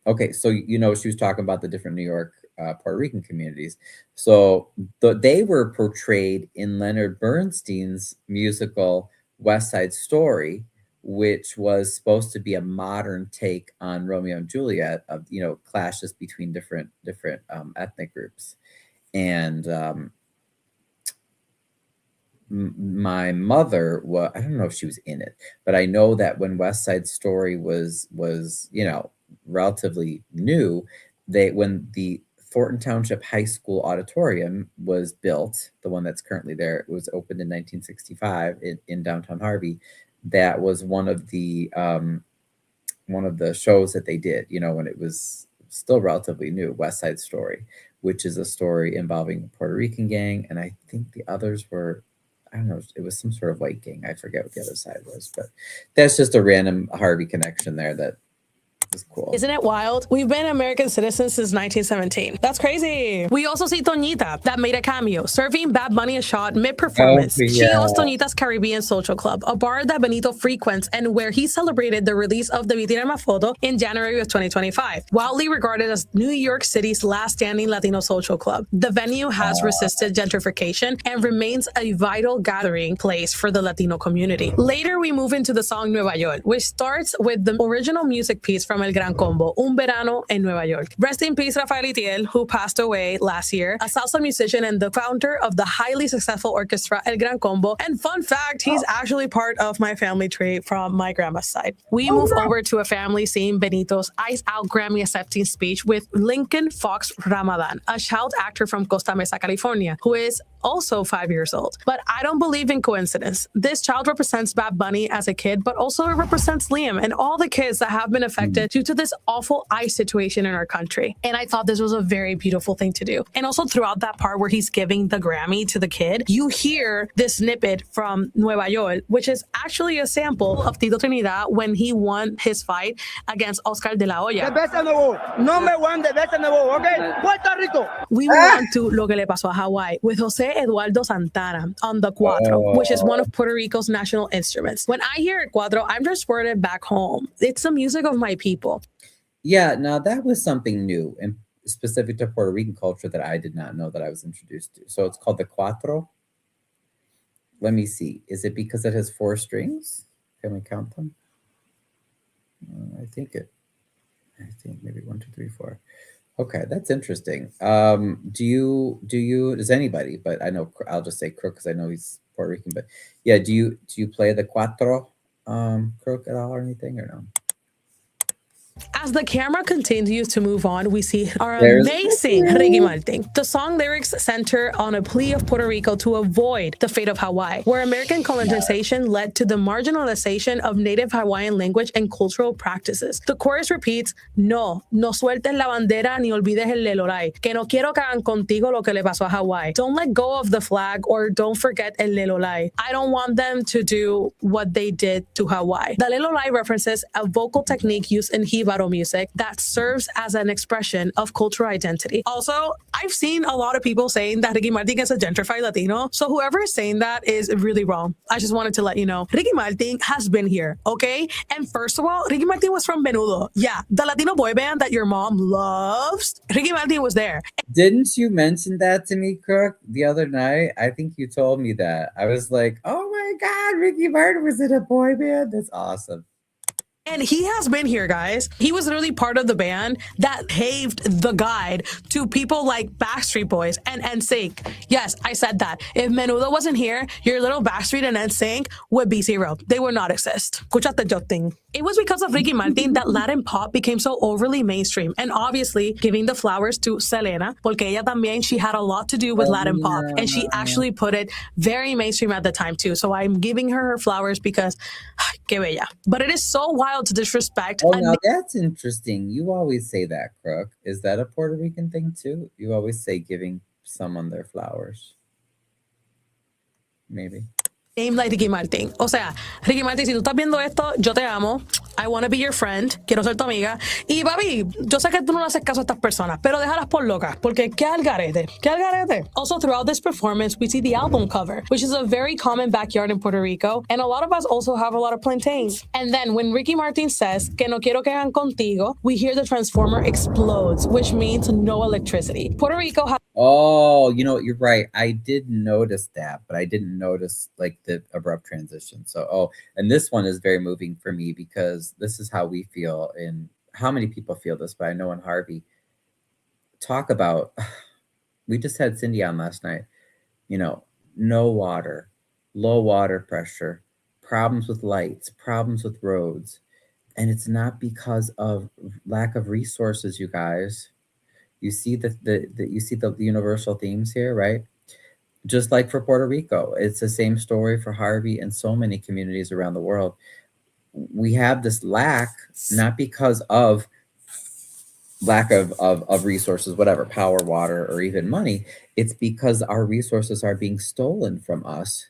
okay, so she was talking about the different New York Puerto Rican communities. So they were portrayed in Leonard Bernstein's musical West Side Story, which was supposed to be a modern take on Romeo and Juliet, of clashes between different ethnic groups. And my mother I don't know if she was in it, but I know that when West Side Story was relatively new, when the Thornton Township High School auditorium was built, the one that's currently there, it was opened in 1965 in downtown Harvey. That was one of the shows that they did, when it was still relatively new, West Side Story, which is a story involving a Puerto Rican gang. And I think the others were, I don't know, it was some sort of white gang. I forget what the other side was, but that's just a random Harvey connection there that is cool. Isn't it wild? We've been American citizens since 1917. That's crazy. We also see Toñita, that made a cameo, serving Bad Bunny a shot mid-performance. Oh, yeah. She owns Toñita's Caribbean Social Club, a bar that Benito frequents and where he celebrated the release of the Vitirama Foto in January of 2025. Widely regarded as New York City's last standing Latino social club, the venue has resisted gentrification and remains a vital gathering place for the Latino community. Later, we move into the song Nueva York, which starts with the original music piece from El Gran Combo, Un Verano en Nueva York. Rest in peace, Rafael Itiel, who passed away last year, a salsa musician and the founder of the highly successful orchestra El Gran Combo. And fun fact, he's actually part of my family tree from my grandma's side. We move over to a family seeing Benito's Ice Out Grammy accepting speech with Lincoln Fox Ramadan, a child actor from Costa Mesa, California, who is also 5 years old. But I don't believe in coincidence. This child represents Bad Bunny as a kid, but also it represents Liam and all the kids that have been affected due to this awful ICE situation in our country. And I thought this was a very beautiful thing to do. And also throughout that part where he's giving the Grammy to the kid, you hear this snippet from Nueva York, which is actually a sample of Tito Trinidad when he won his fight against Oscar de la Hoya. Number one, the best in the world, okay? Puerto Rico. We move on to Lo que le pasó a Hawaii with Jose Eduardo Santana on the cuatro, which is one of Puerto Rico's national instruments. When I hear cuatro, I'm transported back home. It's the music of my people. Yeah, now that was something new and specific to Puerto Rican culture that I did not know that I was introduced to. So it's called the cuatro. Let me see. Is it because it has 4 strings? Can we count them? I think maybe 1, 2, 3, 4. Okay, that's interesting. Does anybody, but I know I'll just say Crook because I know he's Puerto Rican, but yeah, do you play the cuatro? Crook at all or anything, or no? As the camera continues to move on, we see our amazing Ricky Martin. The song lyrics center on a plea of Puerto Rico to avoid the fate of Hawaii, where American colonization led to the marginalization of native Hawaiian language and cultural practices. The chorus repeats, no sueltes la bandera ni olvides el lelolai, que no quiero que hagan contigo lo que le pasó a Hawaii. Don't let go of the flag or don't forget el lelolai. I don't want them to do what they did to Hawaii. The lelolai references a vocal technique used in Jibaro music that serves as an expression of cultural identity. Also, I've seen a lot of people saying that Ricky Martin is a gentrified Latino, so whoever is saying that is really wrong. I just wanted to let you know, Ricky Martin has been here, okay? And first of all, Ricky Martin was from Menudo. Yeah, the Latino boy band that your mom loves, Ricky Martin was there. Didn't you mention that to me, Crook, the other night? I think you told me that. I was like, oh my God, Ricky Martin was in a boy band? That's awesome. And he has been here, guys. He was literally part of the band that paved the guide to people like Backstreet Boys and NSYNC. Yes, I said that. If Menudo wasn't here, your little Backstreet and NSYNC would be zero. They would not exist. Escuchate yo thing. It was because of Ricky Martin that Latin pop became so overly mainstream. And obviously, giving the flowers to Selena, porque ella también, she had a lot to do with Latin pop. And she actually put it very mainstream at the time, too. So I'm giving her flowers because, que bella. But it is so wild to disrespect. Oh, now that's interesting. You always say that, Crook. Is that a Puerto Rican thing, too? You always say giving someone their flowers. Maybe. Name like Ricky Martin. O sea, Ricky Martin, si tú estás viendo esto, yo te amo. I want to be your friend. Quiero ser tu amiga. Y papi, yo sé que tú no le haces caso a estas personas, pero déjalas por locas, porque qué algarete. Qué algarete. Also, throughout this performance, we see the album cover, which is a very common backyard in Puerto Rico, and a lot of us also have a lot of plantains. And then when Ricky Martin says, que no quiero que hagan contigo, we hear the transformer explodes, which means no electricity. Puerto Rico has... Oh, you know what? You're right. I did notice that, but I didn't notice like the abrupt transition. So, and this one is very moving for me because this is how we feel, and how many people feel this, but I know in Harvey talk about, we just had Cindy on last night, you know, no water, low water pressure, problems with lights, problems with roads. And it's not because of lack of resources, you guys. You see the universal themes here, right? Just like for Puerto Rico, it's the same story for Harvey and so many communities around the world. We have this lack, not because of lack of resources, whatever, power, water, or even money. It's because our resources are being stolen from us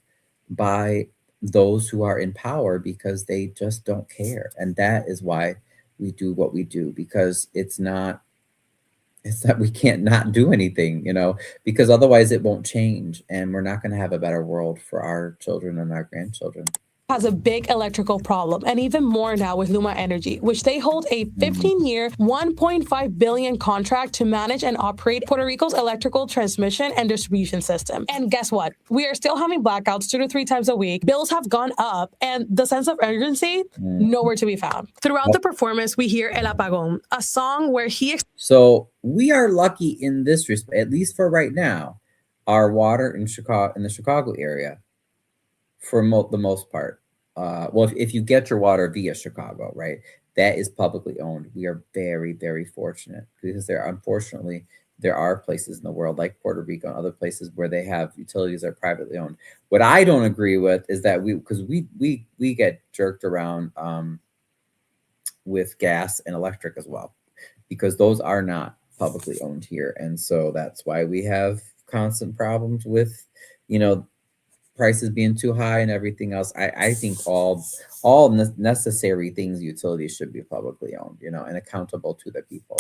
by those who are in power because they just don't care. And that is why we do what we do, because it's that we can't not do anything, you know, because otherwise it won't change, and we're not going to have a better world for our children and our grandchildren. Has a big electrical problem, and even more now with Luma Energy, which they hold a 15-year, $1.5 billion contract to manage and operate Puerto Rico's electrical transmission and distribution system. And guess what? We are still having blackouts 2 to 3 times a week. Bills have gone up, and the sense of urgency, nowhere to be found. Throughout the performance, we hear El Apagón, a song where he... So we are lucky in this respect, at least for right now, our water in the Chicago area, for the most part. Well, if you get your water via Chicago, right, that is publicly owned. We are very, very fortunate, because unfortunately, there are places in the world like Puerto Rico and other places where they have utilities that are privately owned. What I don't agree with is that we get jerked around with gas and electric as well, because those are not publicly owned here. And so that's why we have constant problems with, you know, prices being too high and everything else. I think all necessary things, utilities, should be publicly owned, you know, and accountable to the people.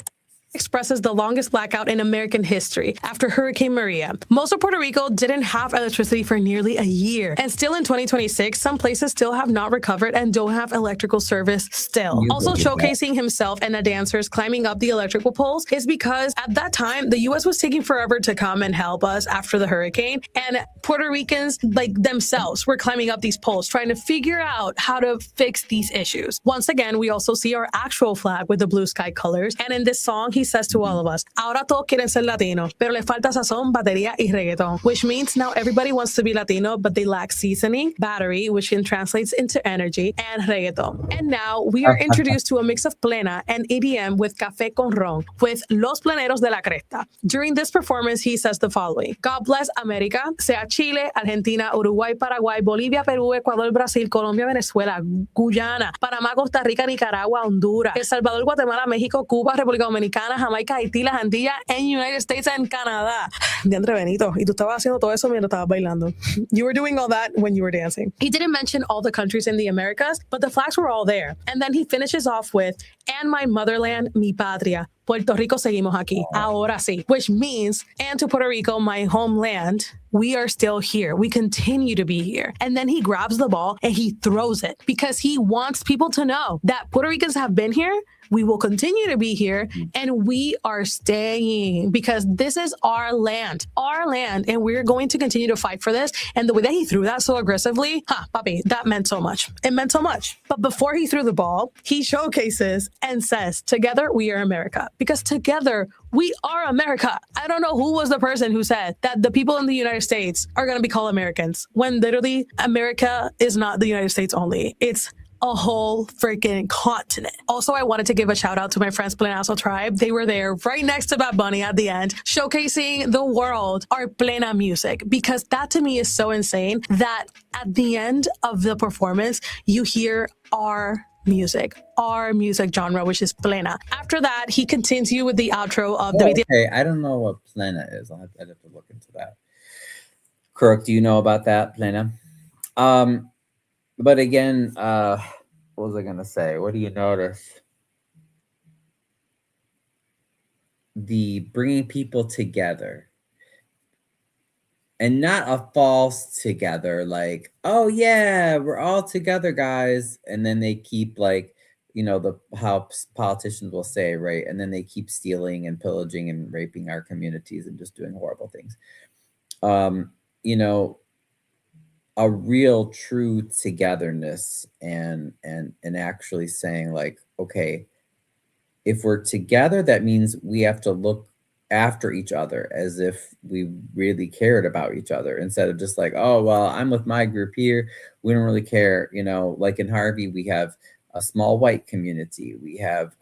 Expresses the longest blackout in American history after Hurricane Maria. Most of Puerto Rico didn't have electricity for nearly a year. And still in 2026, some places still have not recovered and don't have electrical service still. Also showcasing himself and the dancers climbing up the electrical poles is because at that time, the U.S. was taking forever to come and help us after the hurricane. And Puerto Ricans, like themselves, were climbing up these poles, trying to figure out how to fix these issues. Once again, we also see our actual flag with the blue sky colors. And in this song, he he says to all of us, ahora todos quieren ser Latino, pero le falta sazón, batería y reggaeton, which means now everybody wants to be Latino, but they lack seasoning, battery, which can translates into energy, and reggaeton. And now we are introduced to a mix of plena and EDM with café con ron, with Los Pleneros de la Cresta. During this performance, he says the following: God bless America, sea Chile, Argentina, Uruguay, Paraguay, Bolivia, Perú, Ecuador, Brasil, Colombia, Venezuela, Guyana, Panamá, Costa Rica, Nicaragua, Honduras, El Salvador, Guatemala, México, Cuba, República Dominicana, Jamaica, Haití, las Antillas, and United States and Canadá. Diantre Benito, y tú estabas haciendo todo eso mientras estabas bailando. You were doing all that when you were dancing. He didn't mention all the countries in the Americas, but the flags were all there. And then he finishes off with, and my motherland, mi patria. Puerto Rico, seguimos aquí. Ahora sí. Which means, and to Puerto Rico, my homeland, we are still here. We continue to be here. And then he grabs the ball and he throws it because he wants people to know that Puerto Ricans have been here. We will continue to be here and we are staying because this is our land, and we're going to continue to fight for this. And the way that he threw that so aggressively, papi, that meant so much. It meant so much. But before he threw the ball, he showcases and says, together we are America, because together we are America. I don't know who was the person who said that the people in the United States are going to be called Americans when literally America is not the United States only. It's a whole freaking continent. Also, I wanted to give a shout out to my friends Plenazo Tribe. They were there right next to Bad Bunny at the end, showcasing the world our plena music, because that to me is so insane that at the end of the performance, you hear our music genre, which is plena. After that, he continues with the outro of the video. Okay, I don't know what plena is. I'd have to look into that. Kirk, do you know about that, plena? But again, what was I going to say? What do you notice? The bringing people together. And not a false together, like, oh yeah, we're all together, guys. And then they keep like, you know, how politicians will say, right? And then they keep stealing and pillaging and raping our communities and just doing horrible things. You know, a real true togetherness and actually saying like, okay, if we're together, that means we have to look after each other as if we really cared about each other, instead of just like, oh, well, I'm with my group here, we don't really care. You know, like in Harvey, we have a small white community. We have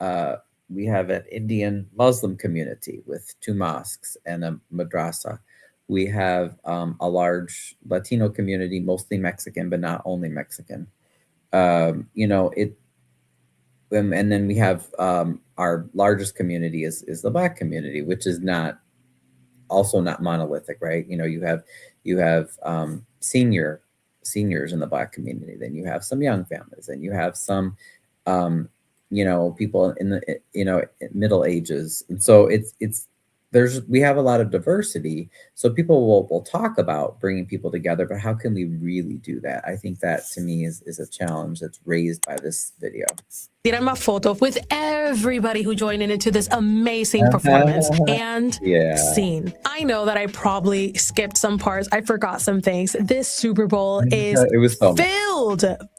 an Indian Muslim community with 2 mosques and a madrasa. We have a large Latino community, mostly Mexican, but not only Mexican. You know, and then we have our largest community is the Black community, which is also not monolithic, right? You know, you have seniors in the Black community, then you have some young families, and you have some you know, people in the, you know, middle ages, and so we have a lot of diversity. So people will talk about bringing people together, but how can we really do that? I think that to me is a challenge that's raised by this video. Tiran más photos with everybody who joined in into this amazing performance and scene. I know that I probably skipped some parts. I forgot some things. This Super Bowl is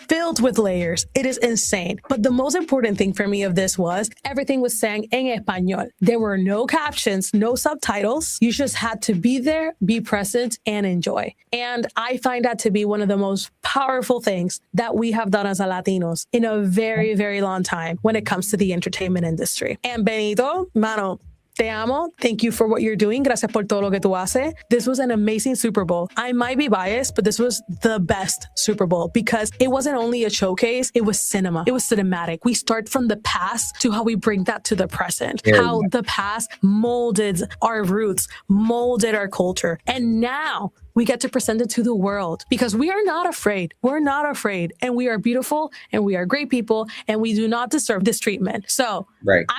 filled with layers. It is insane. But the most important thing for me of this was everything was sang en español. There were no captions, no subtitles. You just had to be there, be present, and enjoy. And I find that to be one of the most powerful things that we have done as a Latinos in a very, very long time when it comes to the entertainment industry. And Benito, mano, te amo. Thank you for what you're doing. Gracias por todo lo que tú haces. This was an amazing Super Bowl. I might be biased, but this was the best Super Bowl because it wasn't only a showcase, it was cinema. It was cinematic. We start from the past to how we bring that to the present, how the past molded our roots, molded our culture. And now we get to present it to the world because we are not afraid. We're not afraid. And we are beautiful and we are great people and we do not deserve this treatment. So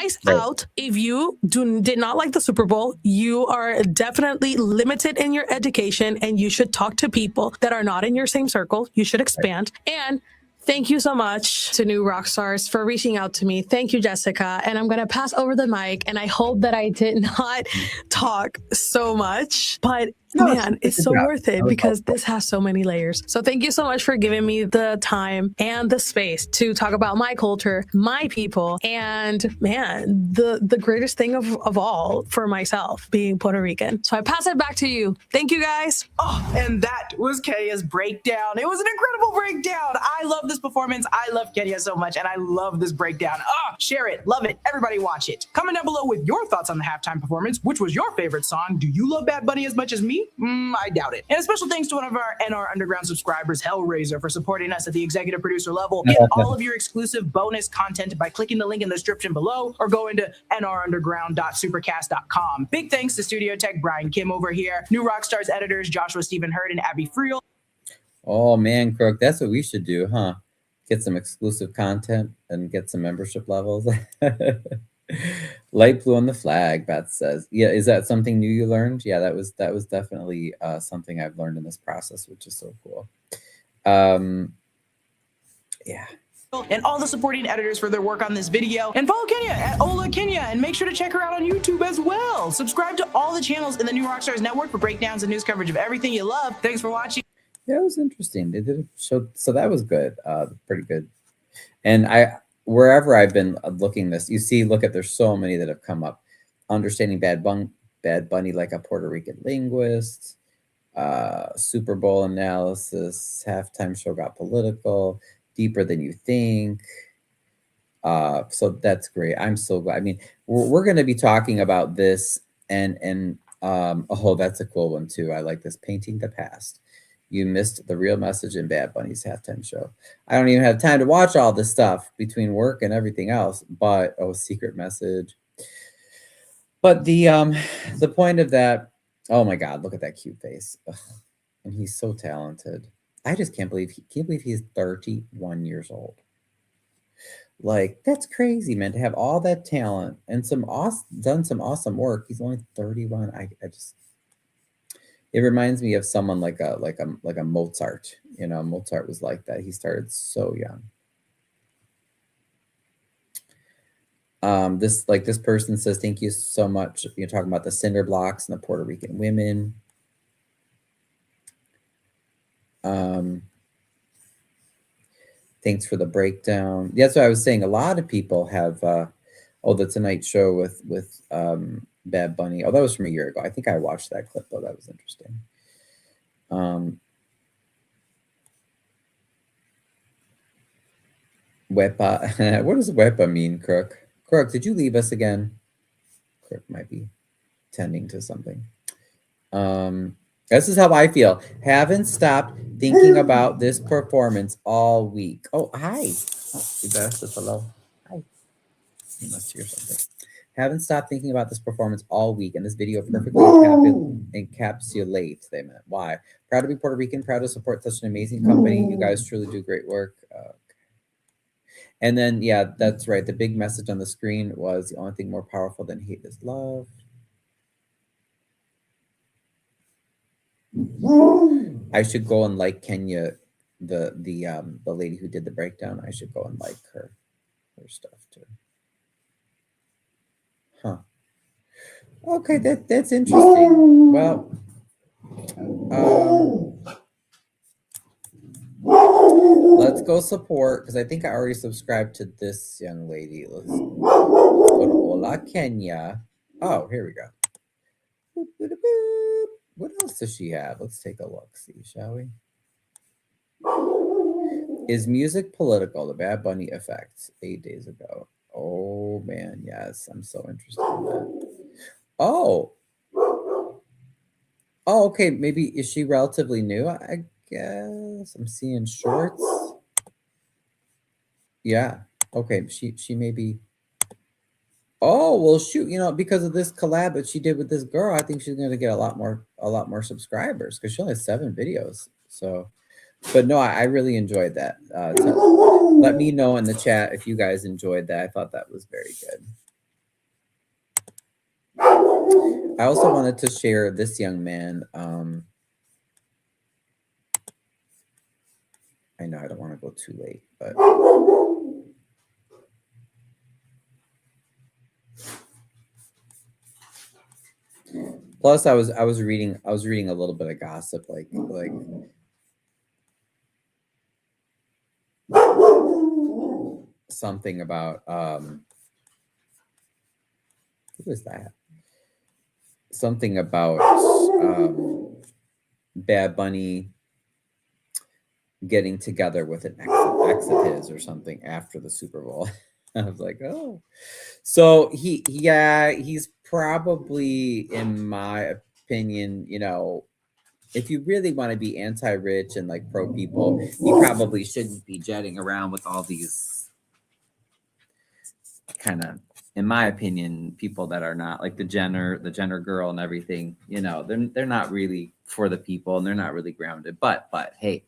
eyes out. If you did not like the Super Bowl, you are definitely limited in your education and you should talk to people that are not in your same circle. You should expand. And thank you so much to New Rockstars for reaching out to me. Thank you, Jessica. And I'm going to pass over the mic. And I hope that I did not talk so much, but Man, it's so worth it because this has so many layers. So thank you so much for giving me the time and the space to talk about my culture, my people, and man, the greatest thing of all for myself, being Puerto Rican. So I pass it back to you. Thank you, guys. Oh, and that was Kenya's breakdown. It was an incredible breakdown. I love this performance. I love Kenya so much, and I love this breakdown. Share it, love it, everybody watch it. Comment down below with your thoughts on the halftime performance. Which was your favorite song? Do you love Bad Bunny as much as me? I doubt it. And a special thanks to one of our NR Underground subscribers, Hellraiser, for supporting us at the executive producer level. Get all of your exclusive bonus content by clicking the link in the description below or going to nrunderground.supercast.com. Big thanks to Studio Tech Brian Kim over here, New Rockstars editors Joshua Stephen Hurd and Abby Friel. Oh man, Crook, that's what we should do, huh? Get some exclusive content and get some membership levels. Light blue on the flag, Beth says. Yeah, is that something new you learned? Yeah, that was definitely something I've learned in this process, which is so cool. Yeah. And all the supporting editors for their work on this video. And follow Kenya at Ola Kenya and make sure to check her out on YouTube as well. Subscribe to all the channels in the New Rockstars Network for breakdowns and news coverage of everything you love. Thanks for watching. Yeah, it was interesting. They did a show, so that was good. Pretty good. And wherever I've been looking this, you see, look at, there's so many that have come up. Understanding Bad Bunny like a Puerto Rican linguist, Super Bowl analysis, halftime show got political, deeper than you think. So that's great. I'm so glad. I mean, we're going to be talking about this and oh, that's a cool one too. I like this, painting the past. You missed the real message in Bad Bunny's halftime show. I don't even have time to watch all this stuff between work and everything else, but secret message. But the point of that, oh my God, look at that cute face. Ugh. And he's so talented. I just can't believe he's 31 years old. Like, that's crazy, man, to have all that talent and done some awesome work. He's only 31. I just, it reminds me of someone like a Mozart. You know, Mozart was like that. He started so young. This person says, thank you so much. You're talking about the cinder blocks and the Puerto Rican women. Thanks for the breakdown. That's what I was saying. A lot of people have the Tonight Show with Bad Bunny. Oh, that was from a year ago. I think I watched that clip though. That was interesting. Wepa. What does Wepa mean, Crook? Crook, did you leave us again? Crook might be tending to something. This is how I feel. Haven't stopped thinking about this performance all week. Oh, hi. Oh, you better say hello. Hi. You must hear something. Haven't stopped thinking about this performance all week, and this video perfectly encapsulates. They meant why. Proud to be Puerto Rican. Proud to support such an amazing company. You guys truly do great work. And then, yeah, that's right. The big message on the screen was the only thing more powerful than hate is love. I should go and like Kenya, the lady who did the breakdown. I should go and like her stuff too. Huh. Okay, that's interesting. Well, let's go support, because I think I already subscribed to this young lady. Let's go to Hola Kenya. Oh, here we go. Boop, boop, boop. What else does she have? Let's take a look, see, shall we? Is music political? The Bad Bunny effect 8 days ago. Oh man, yes, I'm so interested in that. Oh, okay. Maybe is she relatively new? I guess I'm seeing shorts. Yeah. Okay. She may be. Oh well, shoot. You know, because of this collab that she did with this girl, I think she's going to get a lot more subscribers because she only has 7 videos. So, but no, I really enjoyed that. So let me know in the chat if you guys enjoyed that. I thought that was very good. I also wanted to share this young man. I know I don't want to go too late, but Plus, I was reading a little bit of gossip, like something about who is that? Something about Bad Bunny getting together with an ex of his or something after the Super Bowl. I was like, oh, so he's probably, in my opinion, you know, if you really want to be anti-rich and like pro people, you probably shouldn't be jetting around with all these kind of, in my opinion, people that are not like the Jenner girl and everything. You know, they're not really for the people and they're not really grounded. But hey,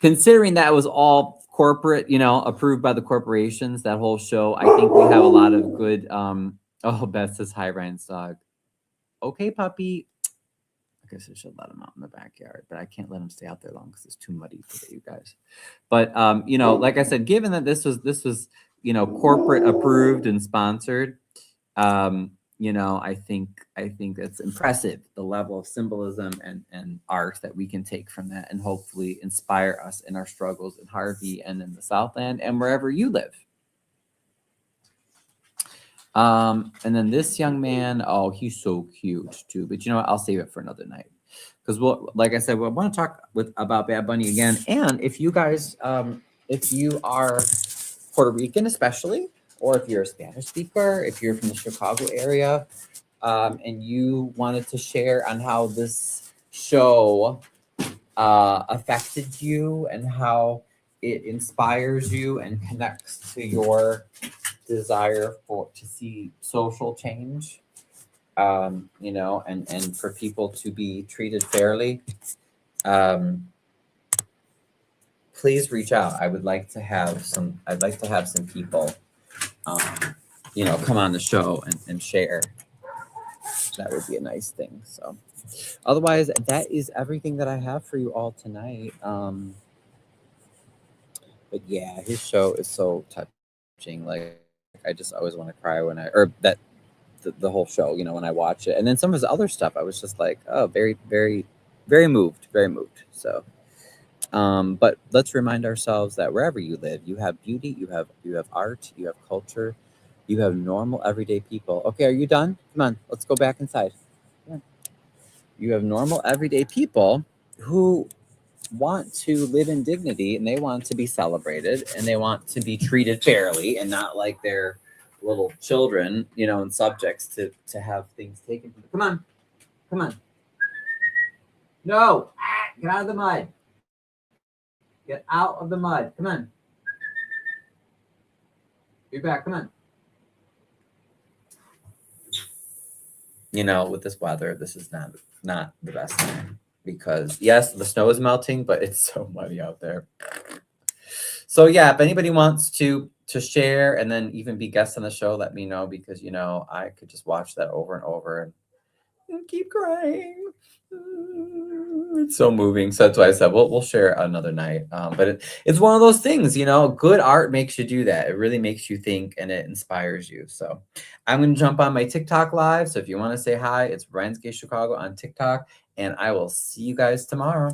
considering that was all corporate, you know, approved by the corporations, that whole show, I think we have a lot of good. Oh, Beth says hi, Ryan's dog. Okay, puppy. I guess I should let him out in the backyard, but I can't let him stay out there long because it's too muddy for you guys. But you know, like I said, given that this was you know, corporate approved and sponsored, you know, I think it's impressive, the level of symbolism and art that we can take from that and hopefully inspire us in our struggles in Harvey and in the Southland and wherever you live. And then this young man, oh, he's so cute too. But you know what? I'll save it for another night. Because like I said, we want to talk about Bad Bunny again. And if you guys, if you are Puerto Rican especially, or if you're a Spanish speaker, if you're from the Chicago area, and you wanted to share on how this show affected you and how it inspires you and connects to your desire to see social change, you know, and for people to be treated fairly, please reach out. I'd like to have some people, you know, come on the show and share. That would be a nice thing. So otherwise, that is everything that I have for you all tonight. But yeah, his show is so touching. Like, I just always want to cry when the whole show, you know, when I watch it. And then some of his other stuff, I was just like, oh, very, very, very moved. So, but let's remind ourselves that wherever you live, you have beauty, you have art, you have culture, you have normal everyday people. Okay, are you done? Come on, let's go back inside. Yeah. You have normal everyday people who want to live in dignity and they want to be celebrated and they want to be treated fairly and not like they're little children, you know, and subjects to have things taken from them. Come on. No, get out of the mud. Get out of the mud. Come on. Be back. Come on. You know, with this weather, this is not the best time because yes, the snow is melting, but it's so muddy out there. So yeah, if anybody wants to share and then even be guests on the show, let me know because, you know, I could just watch that over and over and keep crying. It's so moving. So that's why I said we'll share another night. But it's one of those things, you know, good art makes you do that. It really makes you think and it inspires you. So I'm going to jump on my TikTok live. So if you want to say hi, it's Ryan's Gay Chicago on TikTok. And I will see you guys tomorrow.